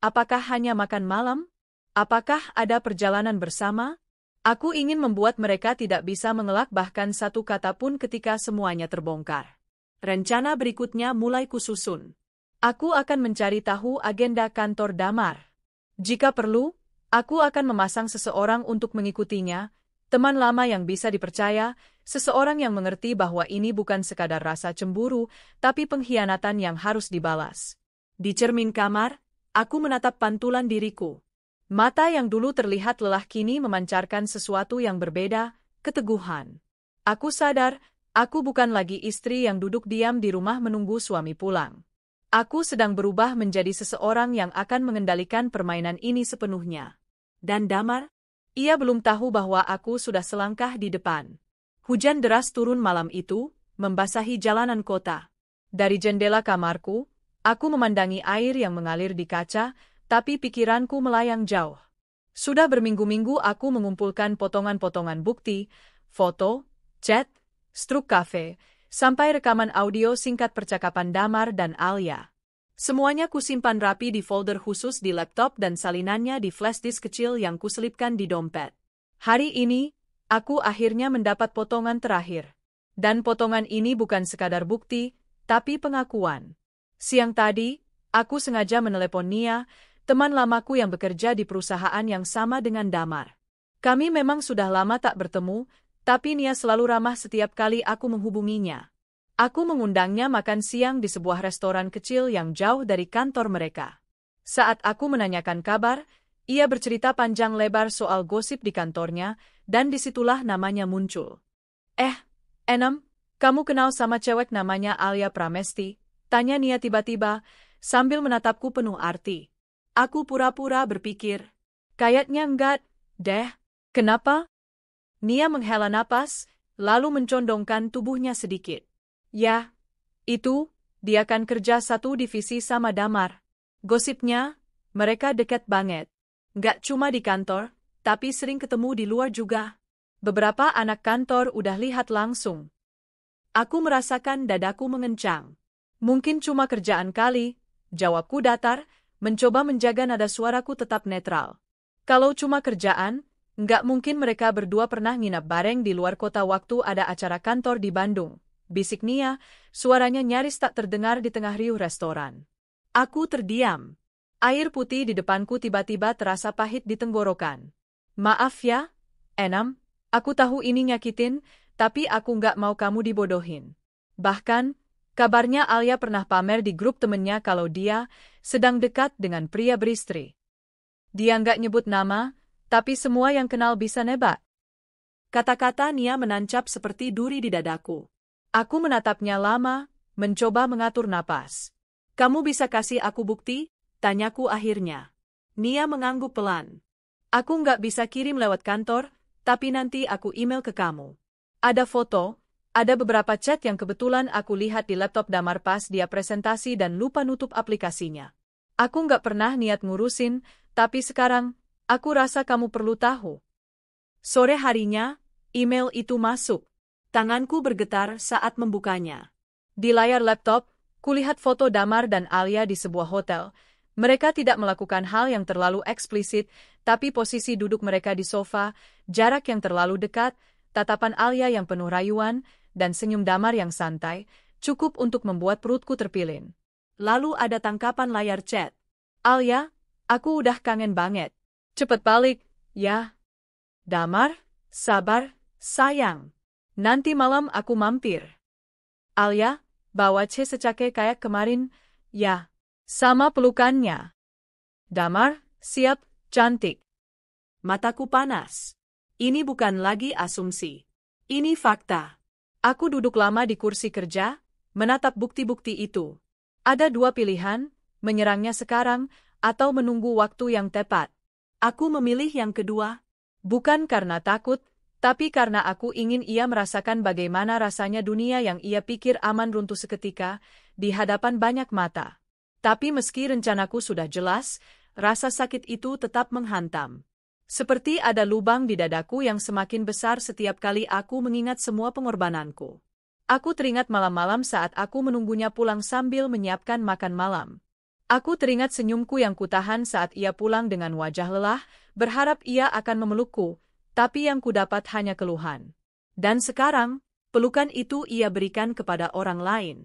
Apakah hanya makan malam? Apakah ada perjalanan bersama? Aku ingin membuat mereka tidak bisa mengelak bahkan satu kata pun ketika semuanya terbongkar. Rencana berikutnya mulai kususun. Aku akan mencari tahu agenda kantor Damar. Jika perlu, aku akan memasang seseorang untuk mengikutinya, teman lama yang bisa dipercaya, seseorang yang mengerti bahwa ini bukan sekadar rasa cemburu, tapi pengkhianatan yang harus dibalas. Di cermin kamar, aku menatap pantulan diriku. Mata yang dulu terlihat lelah kini memancarkan sesuatu yang berbeda, keteguhan. Aku sadar, aku bukan lagi istri yang duduk diam di rumah menunggu suami pulang. Aku sedang berubah menjadi seseorang yang akan mengendalikan permainan ini sepenuhnya. Dan Damar? Ia belum tahu bahwa aku sudah selangkah di depan. Hujan deras turun malam itu, membasahi jalanan kota. Dari jendela kamarku, aku memandangi air yang mengalir di kaca, tapi pikiranku melayang jauh. Sudah berminggu-minggu aku mengumpulkan potongan-potongan bukti, foto, chat, struk kafe, sampai rekaman audio singkat percakapan Damar dan Alia. Semuanya kusimpan rapi di folder khusus di laptop dan salinannya di flash disk kecil yang kuselipkan di dompet. Hari ini, aku akhirnya mendapat potongan terakhir. Dan potongan ini bukan sekadar bukti, tapi pengakuan. Siang tadi, aku sengaja menelepon Nia, teman lamaku yang bekerja di perusahaan yang sama dengan Damar. Kami memang sudah lama tak bertemu, tapi Nia selalu ramah setiap kali aku menghubunginya. Aku mengundangnya makan siang di sebuah restoran kecil yang jauh dari kantor mereka. Saat aku menanyakan kabar, ia bercerita panjang lebar soal gosip di kantornya, dan disitulah namanya muncul. Enam, kamu kenal sama cewek namanya Alia Pramesti? Tanya Nia tiba-tiba, sambil menatapku penuh arti. Aku pura-pura berpikir. Kayaknya enggak, deh. Kenapa? Nia menghela napas, lalu mencondongkan tubuhnya sedikit. Ya, itu, dia kan kerja satu divisi sama Damar. Gosipnya, mereka dekat banget. Nggak cuma di kantor, tapi sering ketemu di luar juga. Beberapa anak kantor udah lihat langsung. Aku merasakan dadaku mengencang. Mungkin cuma kerjaan kali, jawabku datar, mencoba menjaga nada suaraku tetap netral. Kalau cuma kerjaan, nggak mungkin mereka berdua pernah nginap bareng di luar kota waktu ada acara kantor di Bandung. Bisik Nia, suaranya nyaris tak terdengar di tengah riuh restoran. Aku terdiam. Air putih di depanku tiba-tiba terasa pahit di tenggorokan. Maaf ya, Enam, aku tahu ini nyakitin, tapi aku nggak mau kamu dibodohin. Bahkan, kabarnya Alia pernah pamer di grup temennya kalau dia sedang dekat dengan pria beristri. Dia nggak nyebut nama, tapi semua yang kenal bisa nebak. Kata-kata Nia menancap seperti duri di dadaku. Aku menatapnya lama, mencoba mengatur napas. Kamu bisa kasih aku bukti? Tanyaku akhirnya. Nia mengangguk pelan. Aku nggak bisa kirim lewat kantor, tapi nanti aku email ke kamu. Ada foto, ada beberapa chat yang kebetulan aku lihat di laptop Damar pas dia presentasi dan lupa nutup aplikasinya. Aku nggak pernah niat ngurusin, tapi sekarang, aku rasa kamu perlu tahu. Sore harinya, email itu masuk. Tanganku bergetar saat membukanya. Di layar laptop, kulihat foto Damar dan Alia di sebuah hotel. Mereka tidak melakukan hal yang terlalu eksplisit, tapi posisi duduk mereka di sofa, jarak yang terlalu dekat, tatapan Alia yang penuh rayuan, dan senyum Damar yang santai, cukup untuk membuat perutku terpilin. Lalu ada tangkapan layar chat. Alia, aku udah kangen banget. Cepet balik, ya. Damar, sabar, sayang. Nanti malam aku mampir. Alia, bawa C secake kayak kemarin, ya. Sama pelukannya. Damar, siap, cantik. Mataku panas. Ini bukan lagi asumsi. Ini fakta. Aku duduk lama di kursi kerja, menatap bukti-bukti itu. Ada dua pilihan, menyerangnya sekarang, atau menunggu waktu yang tepat. Aku memilih yang kedua. Bukan karena takut, tapi karena aku ingin ia merasakan bagaimana rasanya dunia yang ia pikir aman runtuh seketika, di hadapan banyak mata. Tapi meski rencanaku sudah jelas, rasa sakit itu tetap menghantam. Seperti ada lubang di dadaku yang semakin besar setiap kali aku mengingat semua pengorbananku. Aku teringat malam-malam saat aku menunggunya pulang sambil menyiapkan makan malam. Aku teringat senyumku yang kutahan saat ia pulang dengan wajah lelah, berharap ia akan memelukku, tapi yang kudapat hanya keluhan. Dan sekarang, pelukan itu ia berikan kepada orang lain.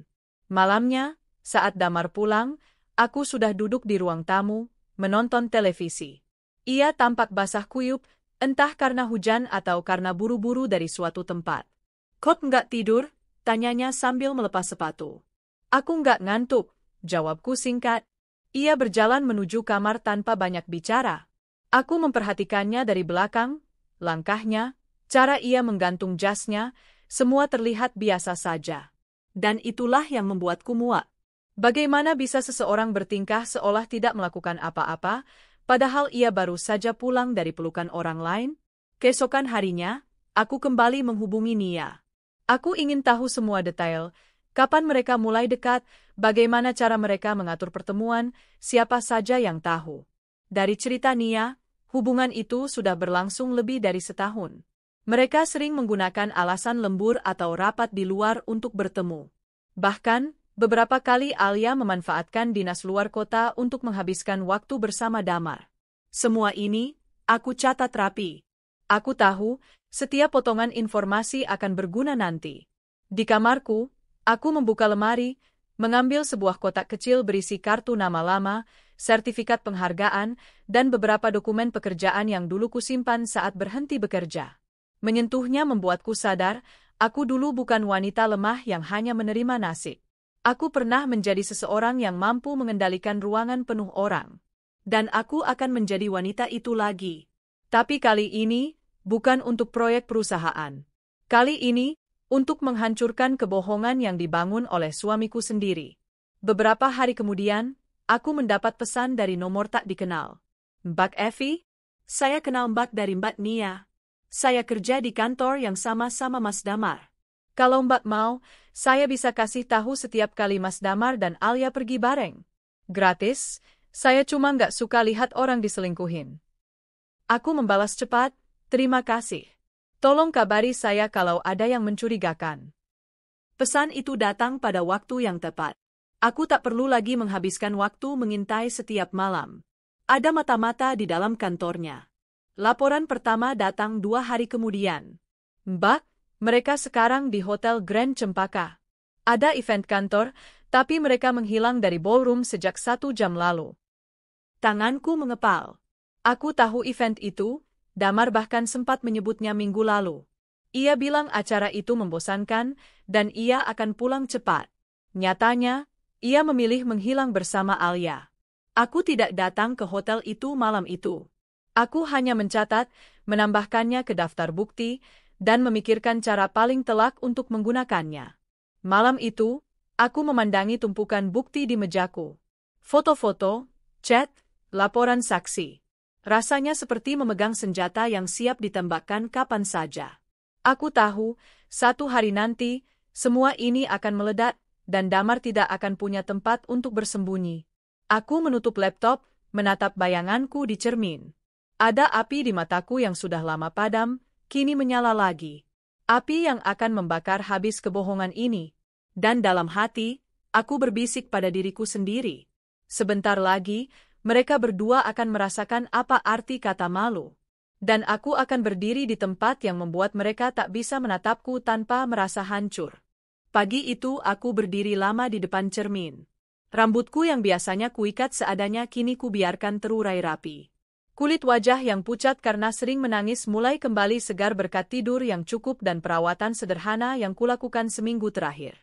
Malamnya, saat Damar pulang, aku sudah duduk di ruang tamu, menonton televisi. Ia tampak basah kuyup, entah karena hujan atau karena buru-buru dari suatu tempat. Kok nggak tidur? Tanyanya sambil melepas sepatu. Aku nggak ngantuk, jawabku singkat. Ia berjalan menuju kamar tanpa banyak bicara. Aku memperhatikannya dari belakang, langkahnya, cara ia menggantung jasnya, semua terlihat biasa saja. Dan itulah yang membuatku muak. Bagaimana bisa seseorang bertingkah seolah tidak melakukan apa-apa, Padahal ia baru saja pulang dari pelukan orang lain. Keesokan harinya, aku kembali menghubungi Nia. Aku ingin tahu semua detail, kapan mereka mulai dekat, bagaimana cara mereka mengatur pertemuan, siapa saja yang tahu. Dari cerita Nia, hubungan itu sudah berlangsung lebih dari setahun. Mereka sering menggunakan alasan lembur atau rapat di luar untuk bertemu. Bahkan, beberapa kali Alia memanfaatkan dinas luar kota untuk menghabiskan waktu bersama Damar. Semua ini, aku catat rapi. Aku tahu, setiap potongan informasi akan berguna nanti. Di kamarku, aku membuka lemari, mengambil sebuah kotak kecil berisi kartu nama lama, sertifikat penghargaan, dan beberapa dokumen pekerjaan yang dulu kusimpan saat berhenti bekerja. Menyentuhnya membuatku sadar, aku dulu bukan wanita lemah yang hanya menerima nasib. Aku pernah menjadi seseorang yang mampu mengendalikan ruangan penuh orang. Dan aku akan menjadi wanita itu lagi. Tapi kali ini, bukan untuk proyek perusahaan. Kali ini, untuk menghancurkan kebohongan yang dibangun oleh suamiku sendiri. Beberapa hari kemudian, aku mendapat pesan dari nomor tak dikenal. Mbak Effie? Saya kenal Mbak dari Mbak Nia. Saya kerja di kantor yang sama-sama Mas Damar. Kalau Mbak mau, saya bisa kasih tahu setiap kali Mas Damar dan Alia pergi bareng. Gratis, saya cuma nggak suka lihat orang diselingkuhin. Aku membalas cepat, terima kasih. Tolong kabari saya kalau ada yang mencurigakan. Pesan itu datang pada waktu yang tepat. Aku tak perlu lagi menghabiskan waktu mengintai setiap malam. Ada mata-mata di dalam kantornya. Laporan pertama datang 2 hari kemudian. Mbak, mereka sekarang di Hotel Grand Cempaka. Ada event kantor, tapi mereka menghilang dari ballroom sejak 1 jam lalu. Tanganku mengepal. Aku tahu event itu, Damar bahkan sempat menyebutnya minggu lalu. Ia bilang acara itu membosankan, dan ia akan pulang cepat. Nyatanya, ia memilih menghilang bersama Alia. Aku tidak datang ke hotel itu malam itu. Aku hanya mencatat, menambahkannya ke daftar bukti, dan memikirkan cara paling telak untuk menggunakannya. Malam itu, aku memandangi tumpukan bukti di mejaku. Foto-foto, chat, laporan saksi. Rasanya seperti memegang senjata yang siap ditembakkan kapan saja. Aku tahu, satu hari nanti, semua ini akan meledak, dan Damar tidak akan punya tempat untuk bersembunyi. Aku menutup laptop, menatap bayanganku di cermin. Ada api di mataku yang sudah lama padam, kini menyala lagi. Api yang akan membakar habis kebohongan ini. Dan dalam hati, aku berbisik pada diriku sendiri. Sebentar lagi, mereka berdua akan merasakan apa arti kata malu. Dan aku akan berdiri di tempat yang membuat mereka tak bisa menatapku tanpa merasa hancur. Pagi itu aku berdiri lama di depan cermin. Rambutku yang biasanya kuikat seadanya kini kubiarkan terurai rapi. Kulit wajah yang pucat karena sering menangis mulai kembali segar berkat tidur yang cukup dan perawatan sederhana yang kulakukan seminggu terakhir.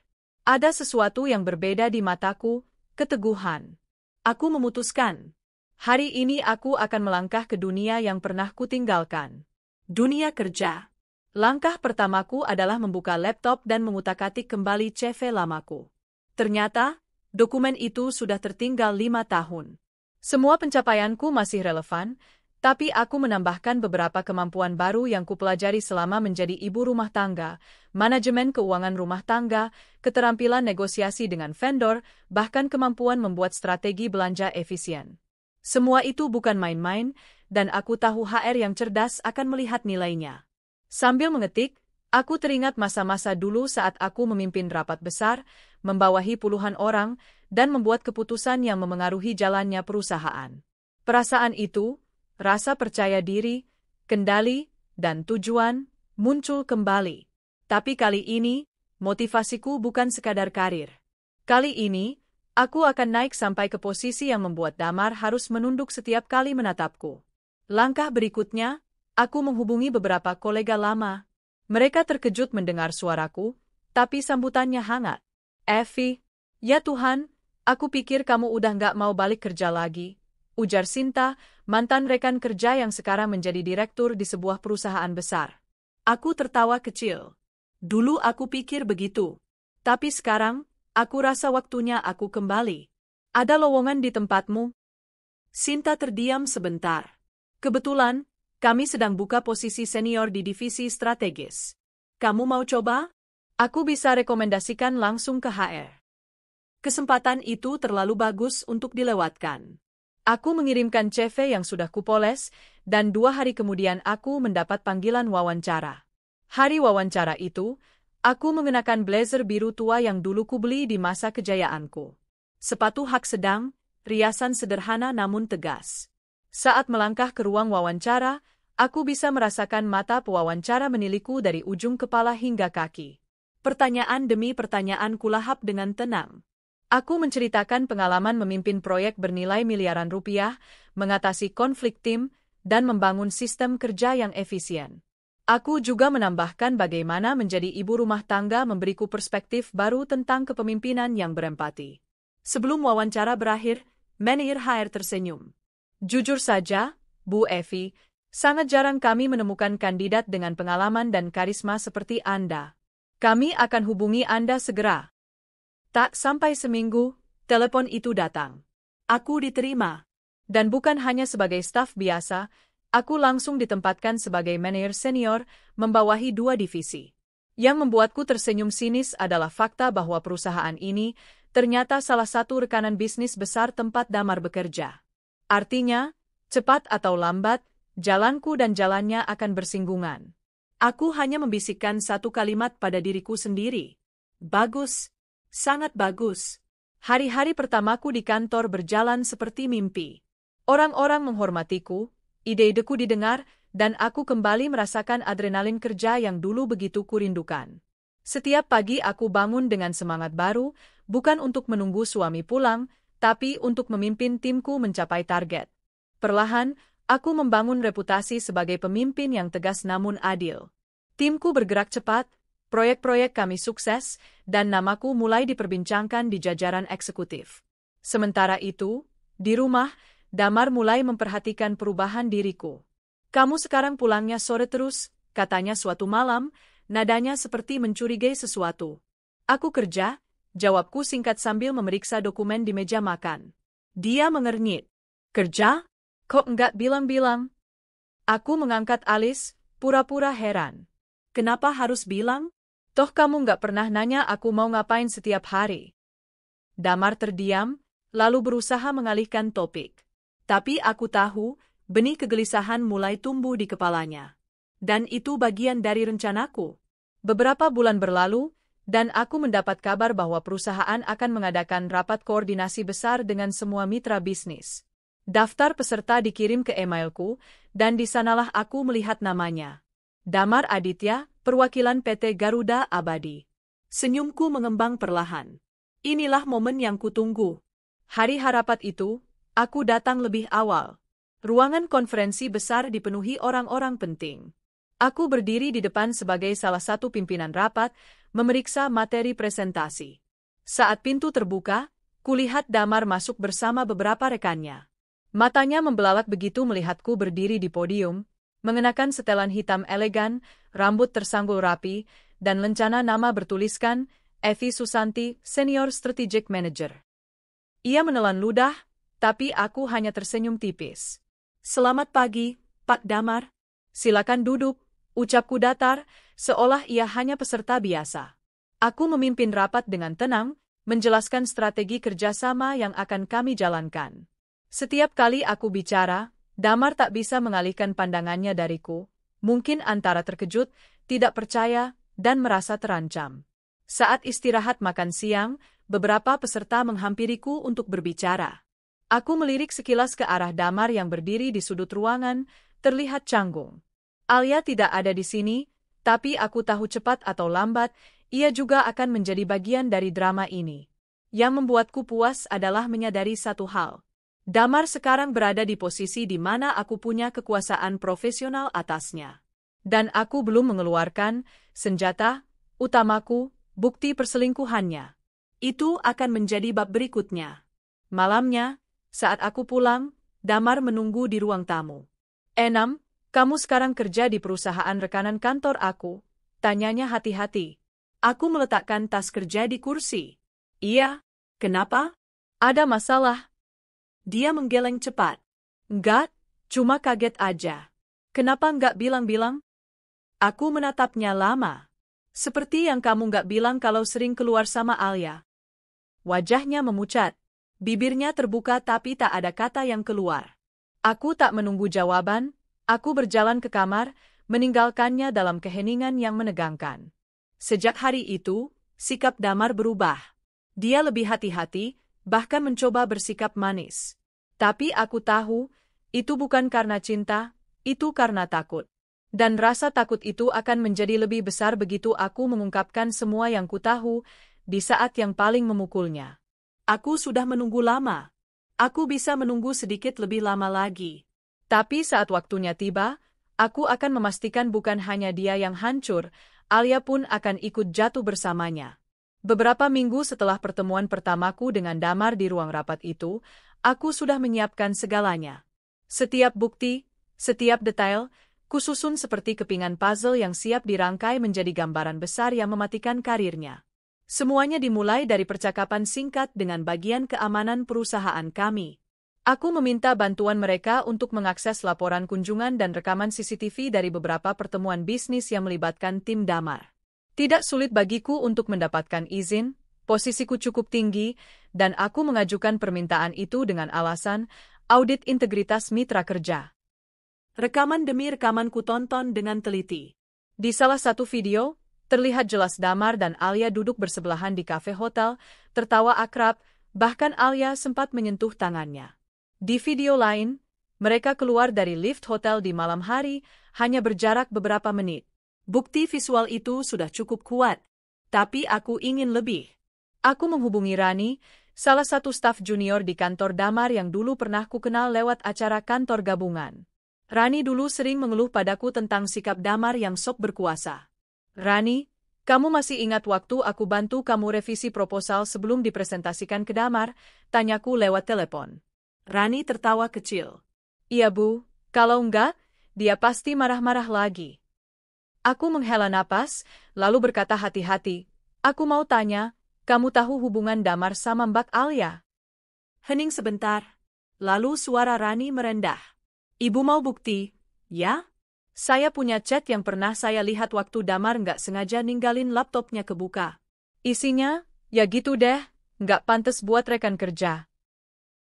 Ada sesuatu yang berbeda di mataku, keteguhan. Aku memutuskan. Hari ini aku akan melangkah ke dunia yang pernah kutinggalkan. Dunia kerja. Langkah pertamaku adalah membuka laptop dan mengutak-atik kembali CV lamaku. Ternyata, dokumen itu sudah tertinggal 5 tahun. Semua pencapaianku masih relevan, tapi aku menambahkan beberapa kemampuan baru yang kupelajari selama menjadi ibu rumah tangga, manajemen keuangan rumah tangga, keterampilan negosiasi dengan vendor, bahkan kemampuan membuat strategi belanja efisien. Semua itu bukan main-main, dan aku tahu HR yang cerdas akan melihat nilainya. Sambil mengetik, aku teringat masa-masa dulu saat aku memimpin rapat besar, membawahi puluhan orang, dan membuat keputusan yang memengaruhi jalannya perusahaan. Perasaan itu, rasa percaya diri, kendali, dan tujuan, muncul kembali. Tapi kali ini, motivasiku bukan sekadar karir. Kali ini, aku akan naik sampai ke posisi yang membuat Damar harus menunduk setiap kali menatapku. Langkah berikutnya, aku menghubungi beberapa kolega lama. Mereka terkejut mendengar suaraku, tapi sambutannya hangat. Effie, ya Tuhan, aku pikir kamu udah nggak mau balik kerja lagi, ujar Sinta, mantan rekan kerja yang sekarang menjadi direktur di sebuah perusahaan besar. Aku tertawa kecil. Dulu aku pikir begitu. Tapi sekarang, aku rasa waktunya aku kembali. Ada lowongan di tempatmu? Sinta terdiam sebentar. Kebetulan, kami sedang buka posisi senior di divisi strategis. Kamu mau coba? Aku bisa rekomendasikan langsung ke HR. Kesempatan itu terlalu bagus untuk dilewatkan. Aku mengirimkan CV yang sudah kupoles, dan 2 hari kemudian aku mendapat panggilan wawancara. Hari wawancara itu, aku mengenakan blazer biru tua yang dulu kubeli di masa kejayaanku. Sepatu hak sedang, riasan sederhana namun tegas. Saat melangkah ke ruang wawancara, aku bisa merasakan mata pewawancara meniliku dari ujung kepala hingga kaki. Pertanyaan demi pertanyaan kulahap dengan tenang. Aku menceritakan pengalaman memimpin proyek bernilai miliaran rupiah, mengatasi konflik tim, dan membangun sistem kerja yang efisien. Aku juga menambahkan bagaimana menjadi ibu rumah tangga memberiku perspektif baru tentang kepemimpinan yang berempati. Sebelum wawancara berakhir, manajer HR tersenyum. Jujur saja, Bu Evi, sangat jarang kami menemukan kandidat dengan pengalaman dan karisma seperti Anda. Kami akan hubungi Anda segera. Tak sampai seminggu, telepon itu datang. Aku diterima. Dan bukan hanya sebagai staf biasa, aku langsung ditempatkan sebagai manajer senior, membawahi 2 divisi. Yang membuatku tersenyum sinis adalah fakta bahwa perusahaan ini ternyata salah satu rekanan bisnis besar tempat Damar bekerja. Artinya, cepat atau lambat, jalanku dan jalannya akan bersinggungan. Aku hanya membisikkan satu kalimat pada diriku sendiri. Bagus, sangat bagus. Hari-hari pertamaku di kantor berjalan seperti mimpi. Orang-orang menghormatiku, ide-ideku didengar, dan aku kembali merasakan adrenalin kerja yang dulu begitu kurindukan. Setiap pagi aku bangun dengan semangat baru, bukan untuk menunggu suami pulang, tapi untuk memimpin timku mencapai target. Perlahan, aku membangun reputasi sebagai pemimpin yang tegas namun adil. Timku bergerak cepat, proyek-proyek kami sukses, dan namaku mulai diperbincangkan di jajaran eksekutif. Sementara itu, di rumah, Damar mulai memperhatikan perubahan diriku. Kamu sekarang pulangnya sore terus, katanya suatu malam, nadanya seperti mencurigai sesuatu. Aku kerja, jawabku singkat sambil memeriksa dokumen di meja makan. Dia mengernyit. Kerja? Kok enggak bilang-bilang? Aku mengangkat alis, pura-pura heran. Kenapa harus bilang? Toh kamu enggak pernah nanya aku mau ngapain setiap hari. Damar terdiam, lalu berusaha mengalihkan topik. Tapi aku tahu, benih kegelisahan mulai tumbuh di kepalanya. Dan itu bagian dari rencanaku. Beberapa bulan berlalu, dan aku mendapat kabar bahwa perusahaan akan mengadakan rapat koordinasi besar dengan semua mitra bisnis. Daftar peserta dikirim ke emailku, dan di sanalah aku melihat namanya. Damar Aditya, perwakilan PT Garuda Abadi. Senyumku mengembang perlahan. Inilah momen yang kutunggu. Hari rapat itu, aku datang lebih awal. Ruangan konferensi besar dipenuhi orang-orang penting. Aku berdiri di depan sebagai salah satu pimpinan rapat, memeriksa materi presentasi. Saat pintu terbuka, kulihat Damar masuk bersama beberapa rekannya. Matanya membelalak begitu melihatku berdiri di podium, mengenakan setelan hitam elegan, rambut tersanggul rapi, dan lencana nama bertuliskan, Evi Susanti, Senior Strategic Manager. Ia menelan ludah, tapi aku hanya tersenyum tipis. Selamat pagi, Pak Damar. Silakan duduk. Ucapku datar, seolah ia hanya peserta biasa. Aku memimpin rapat dengan tenang, menjelaskan strategi kerjasama yang akan kami jalankan. Setiap kali aku bicara, Damar tak bisa mengalihkan pandangannya dariku, mungkin antara terkejut, tidak percaya, dan merasa terancam. Saat istirahat makan siang, beberapa peserta menghampiriku untuk berbicara. Aku melirik sekilas ke arah Damar yang berdiri di sudut ruangan, terlihat canggung. Alia tidak ada di sini, tapi aku tahu cepat atau lambat, ia juga akan menjadi bagian dari drama ini. Yang membuatku puas adalah menyadari satu hal. Damar sekarang berada di posisi di mana aku punya kekuasaan profesional atasnya. Dan aku belum mengeluarkan senjata utamaku, bukti perselingkuhannya. Itu akan menjadi bab berikutnya. Malamnya, saat aku pulang, Damar menunggu di ruang tamu. "Enam, kamu sekarang kerja di perusahaan rekanan kantor aku?" tanyanya hati-hati. Aku meletakkan tas kerja di kursi. "Iya, kenapa? Ada masalah?" Dia menggeleng cepat. Enggak, cuma kaget aja. Kenapa nggak bilang-bilang? Aku menatapnya lama. Seperti yang kamu nggak bilang kalau sering keluar sama Alia. Wajahnya memucat. Bibirnya terbuka tapi tak ada kata yang keluar. Aku tak menunggu jawaban, aku berjalan ke kamar, meninggalkannya dalam keheningan yang menegangkan. Sejak hari itu, sikap Damar berubah. Dia lebih hati-hati, bahkan mencoba bersikap manis. Tapi aku tahu, itu bukan karena cinta, itu karena takut. Dan rasa takut itu akan menjadi lebih besar begitu aku mengungkapkan semua yang kutahu di saat yang paling memukulnya. Aku sudah menunggu lama. Aku bisa menunggu sedikit lebih lama lagi. Tapi saat waktunya tiba, aku akan memastikan bukan hanya dia yang hancur, Alia pun akan ikut jatuh bersamanya. Beberapa minggu setelah pertemuan pertamaku dengan Damar di ruang rapat itu, aku sudah menyiapkan segalanya. Setiap bukti, setiap detail, kususun seperti kepingan puzzle yang siap dirangkai menjadi gambaran besar yang mematikan karirnya. Semuanya dimulai dari percakapan singkat dengan bagian keamanan perusahaan kami. Aku meminta bantuan mereka untuk mengakses laporan kunjungan dan rekaman CCTV dari beberapa pertemuan bisnis yang melibatkan tim Damar. Tidak sulit bagiku untuk mendapatkan izin, posisiku cukup tinggi, dan aku mengajukan permintaan itu dengan alasan audit integritas mitra kerja. Rekaman demi rekaman kutonton dengan teliti. Di salah satu video, terlihat jelas Damar dan Alia duduk bersebelahan di kafe hotel, tertawa akrab, bahkan Alia sempat menyentuh tangannya. Di video lain, mereka keluar dari lift hotel di malam hari, hanya berjarak beberapa menit. Bukti visual itu sudah cukup kuat, tapi aku ingin lebih. Aku menghubungi Rani, salah satu staf junior di kantor Damar yang dulu pernah kukenal lewat acara kantor gabungan. Rani dulu sering mengeluh padaku tentang sikap Damar yang sok berkuasa. Rani, kamu masih ingat waktu aku bantu kamu revisi proposal sebelum dipresentasikan ke Damar? Tanyaku lewat telepon. Rani tertawa kecil. Iya Bu, kalau enggak, dia pasti marah-marah lagi. Aku menghela napas, lalu berkata hati-hati, aku mau tanya, kamu tahu hubungan Damar sama Mbak Alia? Hening sebentar. Lalu suara Rani merendah. Ibu mau bukti, ya? Saya punya chat yang pernah saya lihat waktu Damar nggak sengaja ninggalin laptopnya kebuka. Isinya, ya gitu deh, nggak pantas buat rekan kerja.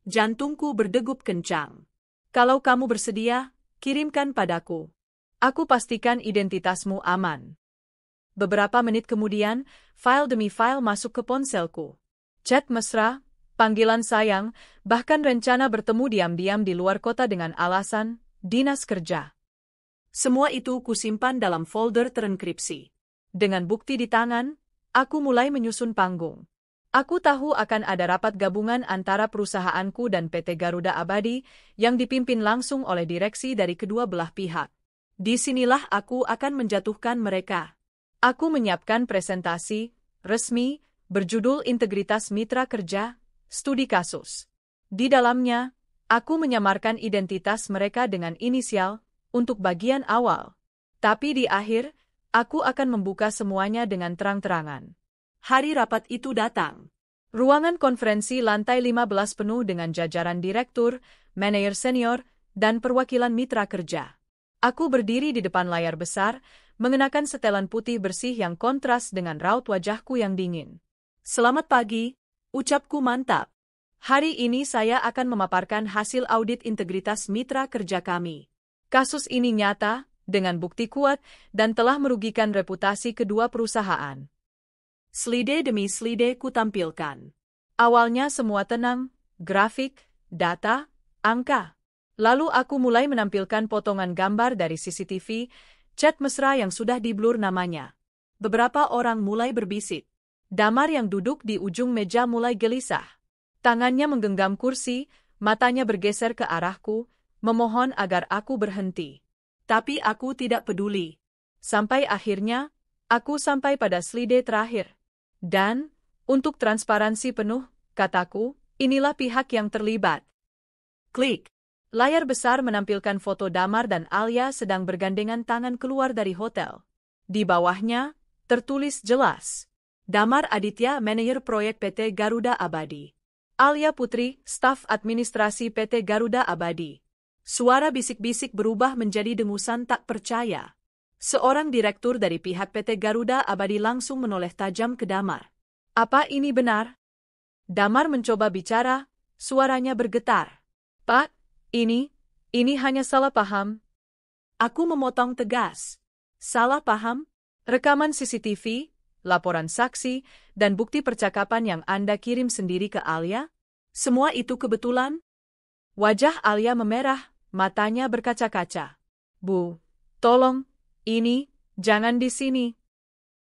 Jantungku berdegup kencang. Kalau kamu bersedia, kirimkan padaku. Aku pastikan identitasmu aman. Beberapa menit kemudian, file demi file masuk ke ponselku. Chat mesra, panggilan sayang, bahkan rencana bertemu diam-diam di luar kota dengan alasan dinas kerja. Semua itu kusimpan dalam folder terenkripsi. Dengan bukti di tangan, aku mulai menyusun panggung. Aku tahu akan ada rapat gabungan antara perusahaanku dan PT Garuda Abadi yang dipimpin langsung oleh direksi dari kedua belah pihak. Disinilah aku akan menjatuhkan mereka. Aku menyiapkan presentasi resmi berjudul Integritas Mitra Kerja, Studi Kasus. Di dalamnya, aku menyamarkan identitas mereka dengan inisial untuk bagian awal. Tapi di akhir, aku akan membuka semuanya dengan terang-terangan. Hari rapat itu datang. Ruangan konferensi lantai 15 penuh dengan jajaran direktur, manajer senior, dan perwakilan mitra kerja. Aku berdiri di depan layar besar, mengenakan setelan putih bersih yang kontras dengan raut wajahku yang dingin. Selamat pagi, ucapku mantap. Hari ini saya akan memaparkan hasil audit integritas mitra kerja kami. Kasus ini nyata, dengan bukti kuat, dan telah merugikan reputasi kedua perusahaan. Slide demi slide kutampilkan. Awalnya semua tenang, grafik, data, angka. Lalu aku mulai menampilkan potongan gambar dari CCTV, chat mesra yang sudah diblur namanya. Beberapa orang mulai berbisik. Damar yang duduk di ujung meja mulai gelisah. Tangannya menggenggam kursi, matanya bergeser ke arahku, memohon agar aku berhenti. Tapi aku tidak peduli. Sampai akhirnya, aku sampai pada slide terakhir. Dan, untuk transparansi penuh, kataku, inilah pihak yang terlibat. Klik. Layar besar menampilkan foto Damar dan Alia sedang bergandengan tangan keluar dari hotel. Di bawahnya, tertulis jelas. Damar Aditya, manajer proyek PT Garuda Abadi. Alia Putri, staf administrasi PT Garuda Abadi. Suara bisik-bisik berubah menjadi dengusan tak percaya. Seorang direktur dari pihak PT Garuda Abadi langsung menoleh tajam ke Damar. Apa ini benar? Damar mencoba bicara, suaranya bergetar. Pak, ini hanya salah paham. Aku memotong tegas. Salah paham? Rekaman CCTV, laporan saksi, dan bukti percakapan yang Anda kirim sendiri ke Alia? Semua itu kebetulan? Wajah Alia memerah, matanya berkaca-kaca. Bu, tolong, jangan di sini.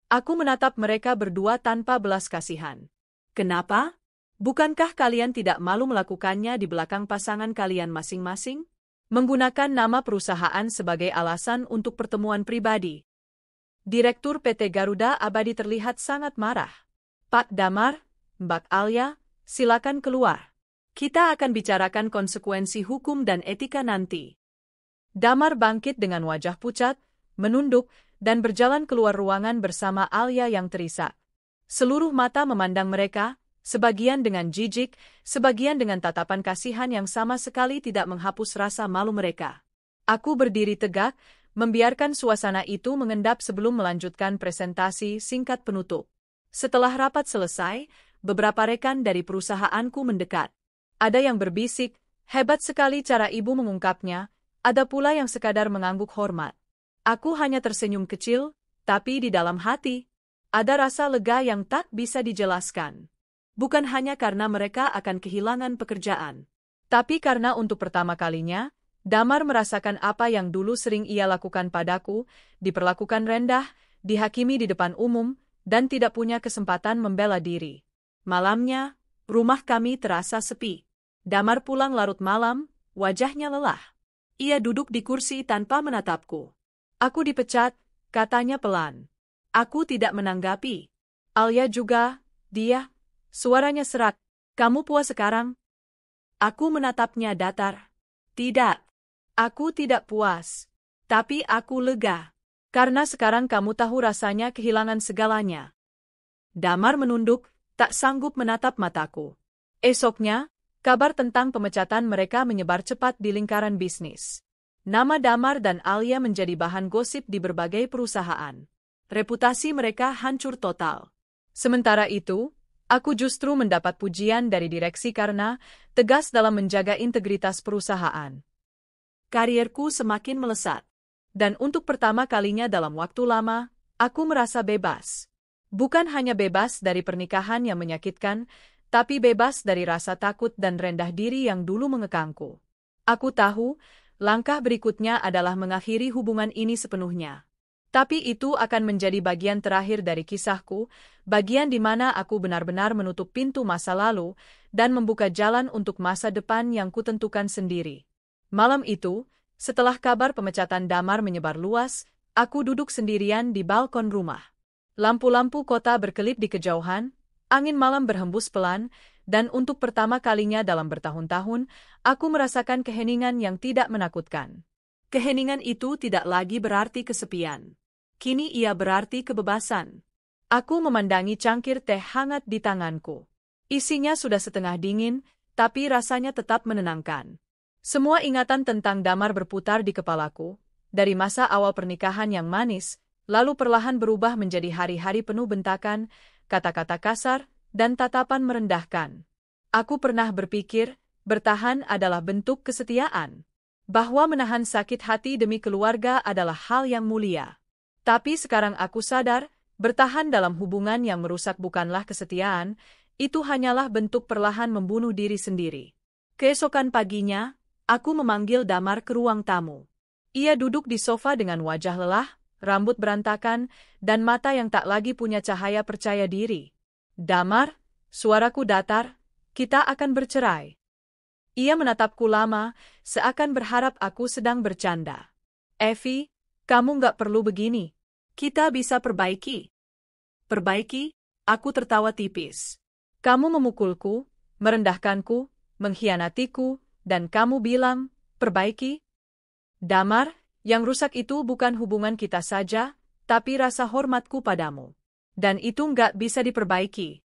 Aku menatap mereka berdua tanpa belas kasihan. Kenapa? Bukankah kalian tidak malu melakukannya di belakang pasangan kalian masing-masing? Menggunakan nama perusahaan sebagai alasan untuk pertemuan pribadi. Direktur PT Garuda Abadi terlihat sangat marah. Pak Damar, Mbak Alia, silakan keluar. Kita akan bicarakan konsekuensi hukum dan etika nanti. Damar bangkit dengan wajah pucat, menunduk, dan berjalan keluar ruangan bersama Alia yang terisak. Seluruh mata memandang mereka, sebagian dengan jijik, sebagian dengan tatapan kasihan yang sama sekali tidak menghapus rasa malu mereka. Aku berdiri tegak, membiarkan suasana itu mengendap sebelum melanjutkan presentasi singkat penutup. Setelah rapat selesai, beberapa rekan dari perusahaanku mendekat. Ada yang berbisik, hebat sekali cara ibu mengungkapnya, ada pula yang sekadar mengangguk hormat. Aku hanya tersenyum kecil, tapi di dalam hati, ada rasa lega yang tak bisa dijelaskan. Bukan hanya karena mereka akan kehilangan pekerjaan, tapi karena untuk pertama kalinya, Damar merasakan apa yang dulu sering ia lakukan padaku, diperlakukan rendah, dihakimi di depan umum, dan tidak punya kesempatan membela diri. Malamnya, rumah kami terasa sepi. Damar pulang larut malam, wajahnya lelah. Ia duduk di kursi tanpa menatapku. Aku dipecat, katanya pelan. Aku tidak menanggapi. Alia juga, dia, suaranya serak. Kamu puas sekarang? Aku menatapnya datar. Tidak. Aku tidak puas. Tapi aku lega. Karena sekarang kamu tahu rasanya kehilangan segalanya. Damar menunduk, tak sanggup menatap mataku. Esoknya, kabar tentang pemecatan mereka menyebar cepat di lingkaran bisnis. Nama Damar dan Alia menjadi bahan gosip di berbagai perusahaan. Reputasi mereka hancur total. Sementara itu, aku justru mendapat pujian dari direksi karena tegas dalam menjaga integritas perusahaan. Karierku semakin melesat. Dan untuk pertama kalinya dalam waktu lama, aku merasa bebas. Bukan hanya bebas dari pernikahan yang menyakitkan, tapi bebas dari rasa takut dan rendah diri yang dulu mengekangku. Aku tahu, langkah berikutnya adalah mengakhiri hubungan ini sepenuhnya. Tapi itu akan menjadi bagian terakhir dari kisahku, bagian di mana aku benar-benar menutup pintu masa lalu dan membuka jalan untuk masa depan yang kutentukan sendiri. Malam itu, setelah kabar pemecatan Damar menyebar luas, aku duduk sendirian di balkon rumah. Lampu-lampu kota berkelip di kejauhan, angin malam berhembus pelan, dan untuk pertama kalinya dalam bertahun-tahun, aku merasakan keheningan yang tidak menakutkan. Keheningan itu tidak lagi berarti kesepian. Kini ia berarti kebebasan. Aku memandangi cangkir teh hangat di tanganku. Isinya sudah setengah dingin, tapi rasanya tetap menenangkan. Semua ingatan tentang Damar berputar di kepalaku, dari masa awal pernikahan yang manis, lalu perlahan berubah menjadi hari-hari penuh bentakan, kata-kata kasar, dan tatapan merendahkan. Aku pernah berpikir, bertahan adalah bentuk kesetiaan. Bahwa menahan sakit hati demi keluarga adalah hal yang mulia. Tapi sekarang aku sadar, bertahan dalam hubungan yang merusak bukanlah kesetiaan, itu hanyalah bentuk perlahan membunuh diri sendiri. Keesokan paginya, aku memanggil Damar ke ruang tamu. Ia duduk di sofa dengan wajah lelah, rambut berantakan, dan mata yang tak lagi punya cahaya percaya diri. Damar, suaraku datar, kita akan bercerai. Ia menatapku lama, seakan berharap aku sedang bercanda. Evie, kamu nggak perlu begini. Kita bisa perbaiki. Perbaiki? Aku tertawa tipis. Kamu memukulku, merendahkanku, mengkhianatiku, dan kamu bilang, perbaiki? Damar, yang rusak itu bukan hubungan kita saja, tapi rasa hormatku padamu. Dan itu nggak bisa diperbaiki.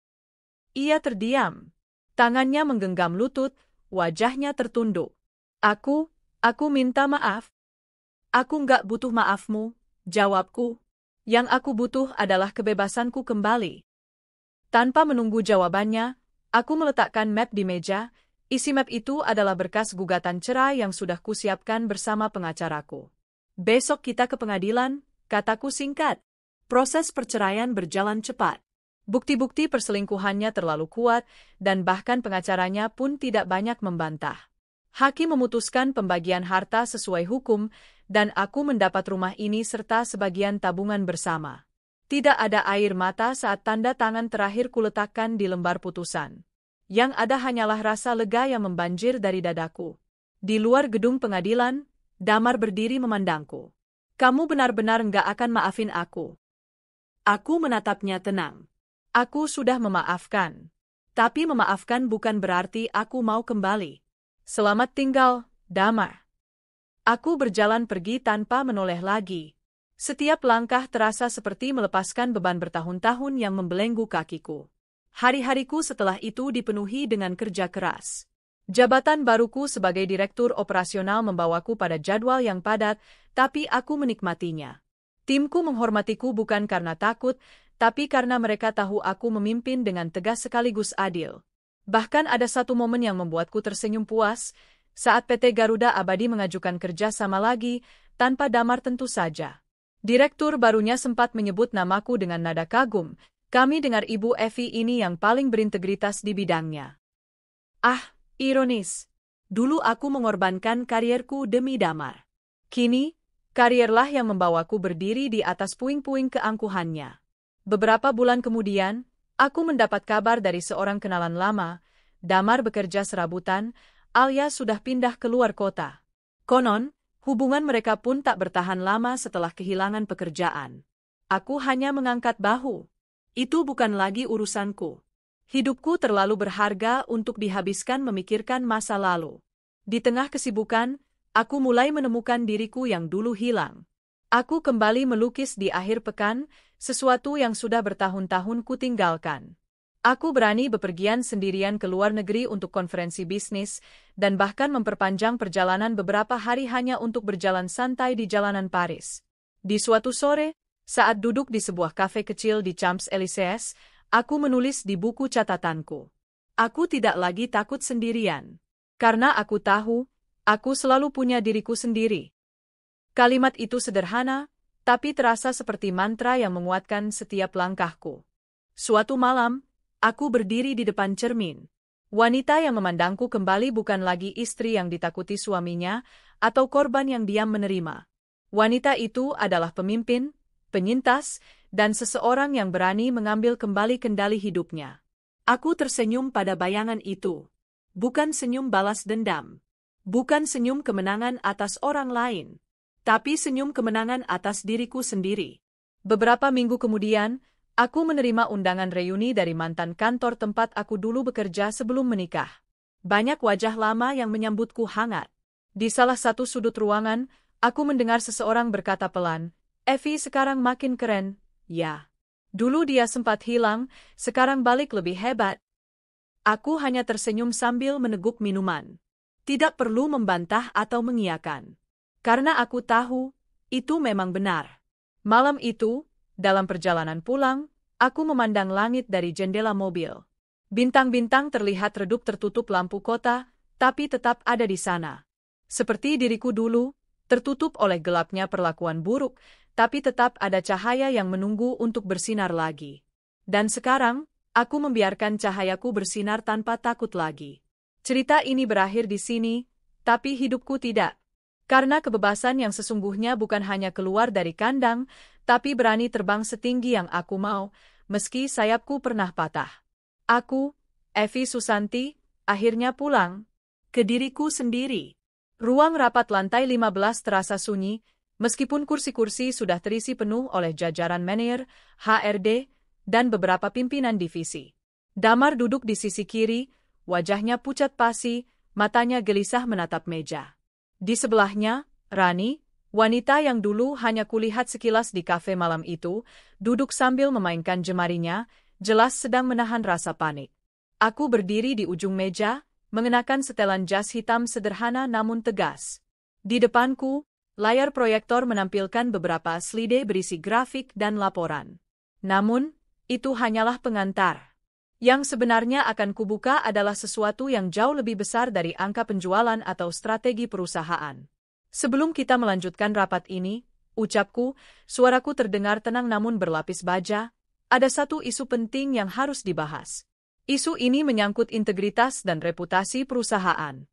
Ia terdiam. Tangannya menggenggam lutut, wajahnya tertunduk. Aku minta maaf. Aku nggak butuh maafmu, jawabku. Yang aku butuh adalah kebebasanku kembali. Tanpa menunggu jawabannya, aku meletakkan map di meja. Isi map itu adalah berkas gugatan cerai yang sudah kusiapkan bersama pengacaraku. Besok kita ke pengadilan, kataku singkat. Proses perceraian berjalan cepat. Bukti-bukti perselingkuhannya terlalu kuat, dan bahkan pengacaranya pun tidak banyak membantah. Hakim memutuskan pembagian harta sesuai hukum, dan aku mendapat rumah ini serta sebagian tabungan bersama. Tidak ada air mata saat tanda tangan terakhir kuletakkan di lembar putusan. Yang ada hanyalah rasa lega yang membanjir dari dadaku. Di luar gedung pengadilan, Damar berdiri memandangku. Kamu benar-benar nggak akan maafin aku. Aku menatapnya tenang. Aku sudah memaafkan. Tapi memaafkan bukan berarti aku mau kembali. Selamat tinggal, Damar. Aku berjalan pergi tanpa menoleh lagi. Setiap langkah terasa seperti melepaskan beban bertahun-tahun yang membelenggu kakiku. Hari-hariku setelah itu dipenuhi dengan kerja keras. Jabatan baruku sebagai direktur operasional membawaku pada jadwal yang padat, tapi aku menikmatinya. Timku menghormatiku bukan karena takut, tapi karena mereka tahu aku memimpin dengan tegas sekaligus adil. Bahkan ada satu momen yang membuatku tersenyum puas, saat PT Garuda Abadi mengajukan kerja sama lagi, tanpa Damar tentu saja. Direktur barunya sempat menyebut namaku dengan nada kagum. Kami dengar Ibu Evi ini yang paling berintegritas di bidangnya. Ah, ironis. Dulu aku mengorbankan karierku demi Damar. Kini, karierlah yang membawaku berdiri di atas puing-puing keangkuhannya. Beberapa bulan kemudian, aku mendapat kabar dari seorang kenalan lama, Damar bekerja serabutan, alias sudah pindah keluar kota. Konon, hubungan mereka pun tak bertahan lama setelah kehilangan pekerjaan. Aku hanya mengangkat bahu. Itu bukan lagi urusanku. Hidupku terlalu berharga untuk dihabiskan memikirkan masa lalu. Di tengah kesibukan, aku mulai menemukan diriku yang dulu hilang. Aku kembali melukis di akhir pekan, sesuatu yang sudah bertahun-tahun kutinggalkan. Aku berani bepergian sendirian ke luar negeri untuk konferensi bisnis, dan bahkan memperpanjang perjalanan beberapa hari hanya untuk berjalan santai di jalanan Paris. Di suatu sore, saat duduk di sebuah kafe kecil di Champs-Élysées, aku menulis di buku catatanku. Aku tidak lagi takut sendirian. Karena aku tahu, aku selalu punya diriku sendiri. Kalimat itu sederhana, tapi terasa seperti mantra yang menguatkan setiap langkahku. Suatu malam, aku berdiri di depan cermin. Wanita yang memandangku kembali bukan lagi istri yang ditakuti suaminya, atau korban yang diam menerima. Wanita itu adalah pemimpin, penyintas, dan seseorang yang berani mengambil kembali kendali hidupnya. Aku tersenyum pada bayangan itu. Bukan senyum balas dendam. Bukan senyum kemenangan atas orang lain. Tapi senyum kemenangan atas diriku sendiri. Beberapa minggu kemudian, aku menerima undangan reuni dari mantan kantor tempat aku dulu bekerja sebelum menikah. Banyak wajah lama yang menyambutku hangat. Di salah satu sudut ruangan, aku mendengar seseorang berkata pelan, "Evi sekarang makin keren, ya. Dulu dia sempat hilang, sekarang balik lebih hebat." Aku hanya tersenyum sambil meneguk minuman. Tidak perlu membantah atau mengiyakan. Karena aku tahu, itu memang benar. Malam itu, dalam perjalanan pulang, aku memandang langit dari jendela mobil. Bintang-bintang terlihat redup tertutup lampu kota, tapi tetap ada di sana. Seperti diriku dulu, tertutup oleh gelapnya perlakuan buruk, tapi tetap ada cahaya yang menunggu untuk bersinar lagi. Dan sekarang, aku membiarkan cahayaku bersinar tanpa takut lagi. Cerita ini berakhir di sini, tapi hidupku tidak. Karena kebebasan yang sesungguhnya bukan hanya keluar dari kandang, tapi berani terbang setinggi yang aku mau, meski sayapku pernah patah. Aku, Evi Susanti, akhirnya pulang ke diriku sendiri. Ruang rapat lantai 15 terasa sunyi, meskipun kursi-kursi sudah terisi penuh oleh jajaran manajer, HRD, dan beberapa pimpinan divisi. Damar duduk di sisi kiri, wajahnya pucat pasi, matanya gelisah menatap meja. Di sebelahnya, Rani, wanita yang dulu hanya kulihat sekilas di kafe malam itu, duduk sambil memainkan jemarinya, jelas sedang menahan rasa panik. Aku berdiri di ujung meja, mengenakan setelan jas hitam sederhana namun tegas. Di depanku, layar proyektor menampilkan beberapa slide berisi grafik dan laporan. Namun, itu hanyalah pengantar. Yang sebenarnya akan kubuka adalah sesuatu yang jauh lebih besar dari angka penjualan atau strategi perusahaan. Sebelum kita melanjutkan rapat ini, ucapku, suaraku terdengar tenang namun berlapis baja, ada satu isu penting yang harus dibahas. Isu ini menyangkut integritas dan reputasi perusahaan.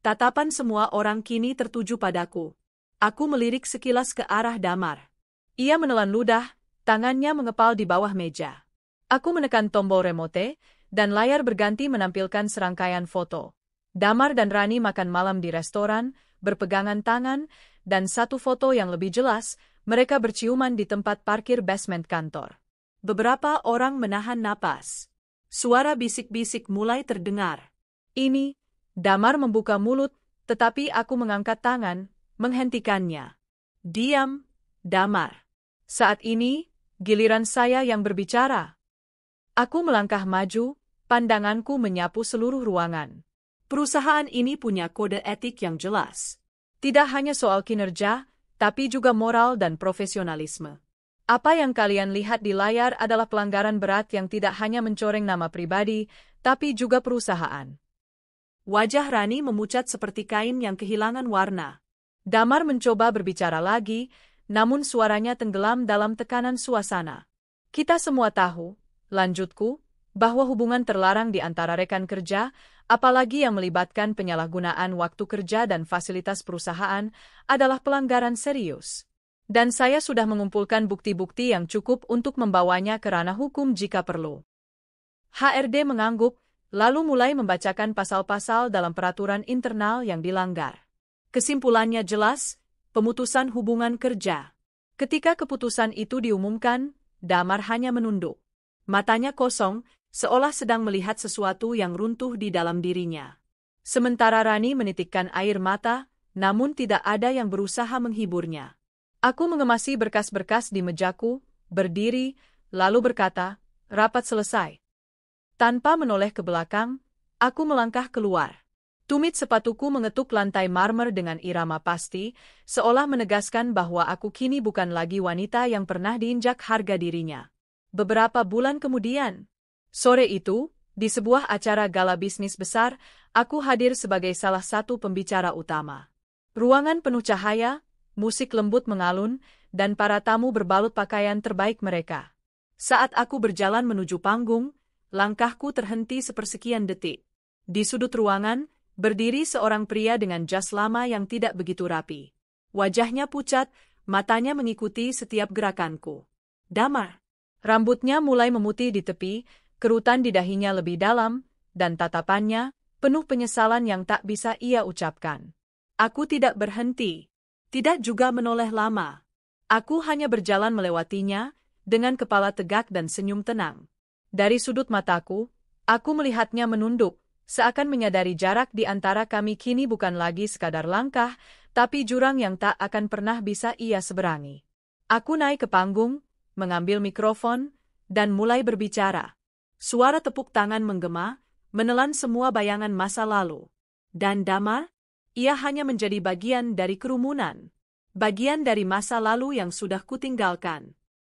Tatapan semua orang kini tertuju padaku. Aku melirik sekilas ke arah Damar. Ia menelan ludah, tangannya mengepal di bawah meja. Aku menekan tombol remote, dan layar berganti menampilkan serangkaian foto. Damar dan Rani makan malam di restoran, berpegangan tangan, dan satu foto yang lebih jelas, mereka berciuman di tempat parkir basement kantor. Beberapa orang menahan napas. Suara bisik-bisik mulai terdengar. Ini, Damar membuka mulut, tetapi aku mengangkat tangan, menghentikannya. Diam, Damar. Saat ini, giliran saya yang berbicara. Aku melangkah maju, pandanganku menyapu seluruh ruangan. Perusahaan ini punya kode etik yang jelas. Tidak hanya soal kinerja, tapi juga moral dan profesionalisme. Apa yang kalian lihat di layar adalah pelanggaran berat yang tidak hanya mencoreng nama pribadi, tapi juga perusahaan. Wajah Rani memucat seperti kain yang kehilangan warna. Damar mencoba berbicara lagi, namun suaranya tenggelam dalam tekanan suasana. Kita semua tahu, lanjutku, bahwa hubungan terlarang di antara rekan kerja, apalagi yang melibatkan penyalahgunaan waktu kerja dan fasilitas perusahaan, adalah pelanggaran serius. Dan saya sudah mengumpulkan bukti-bukti yang cukup untuk membawanya ke ranah hukum jika perlu. HRD mengangguk, lalu mulai membacakan pasal-pasal dalam peraturan internal yang dilanggar. Kesimpulannya jelas, pemutusan hubungan kerja. Ketika keputusan itu diumumkan, Damar hanya menunduk. Matanya kosong, seolah sedang melihat sesuatu yang runtuh di dalam dirinya. Sementara Rani menitikkan air mata, namun tidak ada yang berusaha menghiburnya. Aku mengemasi berkas-berkas di mejaku, berdiri, lalu berkata, rapat selesai. Tanpa menoleh ke belakang, aku melangkah keluar. Tumit sepatuku mengetuk lantai marmer dengan irama pasti, seolah menegaskan bahwa aku kini bukan lagi wanita yang pernah diinjak harga dirinya. Beberapa bulan kemudian, sore itu, di sebuah acara gala bisnis besar, aku hadir sebagai salah satu pembicara utama. Ruangan penuh cahaya, musik lembut mengalun, dan para tamu berbalut pakaian terbaik mereka. Saat aku berjalan menuju panggung, langkahku terhenti sepersekian detik. Di sudut ruangan, berdiri seorang pria dengan jas lama yang tidak begitu rapi. Wajahnya pucat, matanya mengikuti setiap gerakanku. Damar. Rambutnya mulai memutih di tepi, kerutan di dahinya lebih dalam, dan tatapannya penuh penyesalan yang tak bisa ia ucapkan. Aku tidak berhenti, tidak juga menoleh lama. Aku hanya berjalan melewatinya, dengan kepala tegak dan senyum tenang. Dari sudut mataku, aku melihatnya menunduk, seakan menyadari jarak di antara kami kini bukan lagi sekadar langkah, tapi jurang yang tak akan pernah bisa ia seberangi. Aku naik ke panggung, mengambil mikrofon, dan mulai berbicara. Suara tepuk tangan menggema, menelan semua bayangan masa lalu. Dan Damar? Ia hanya menjadi bagian dari kerumunan. Bagian dari masa lalu yang sudah kutinggalkan.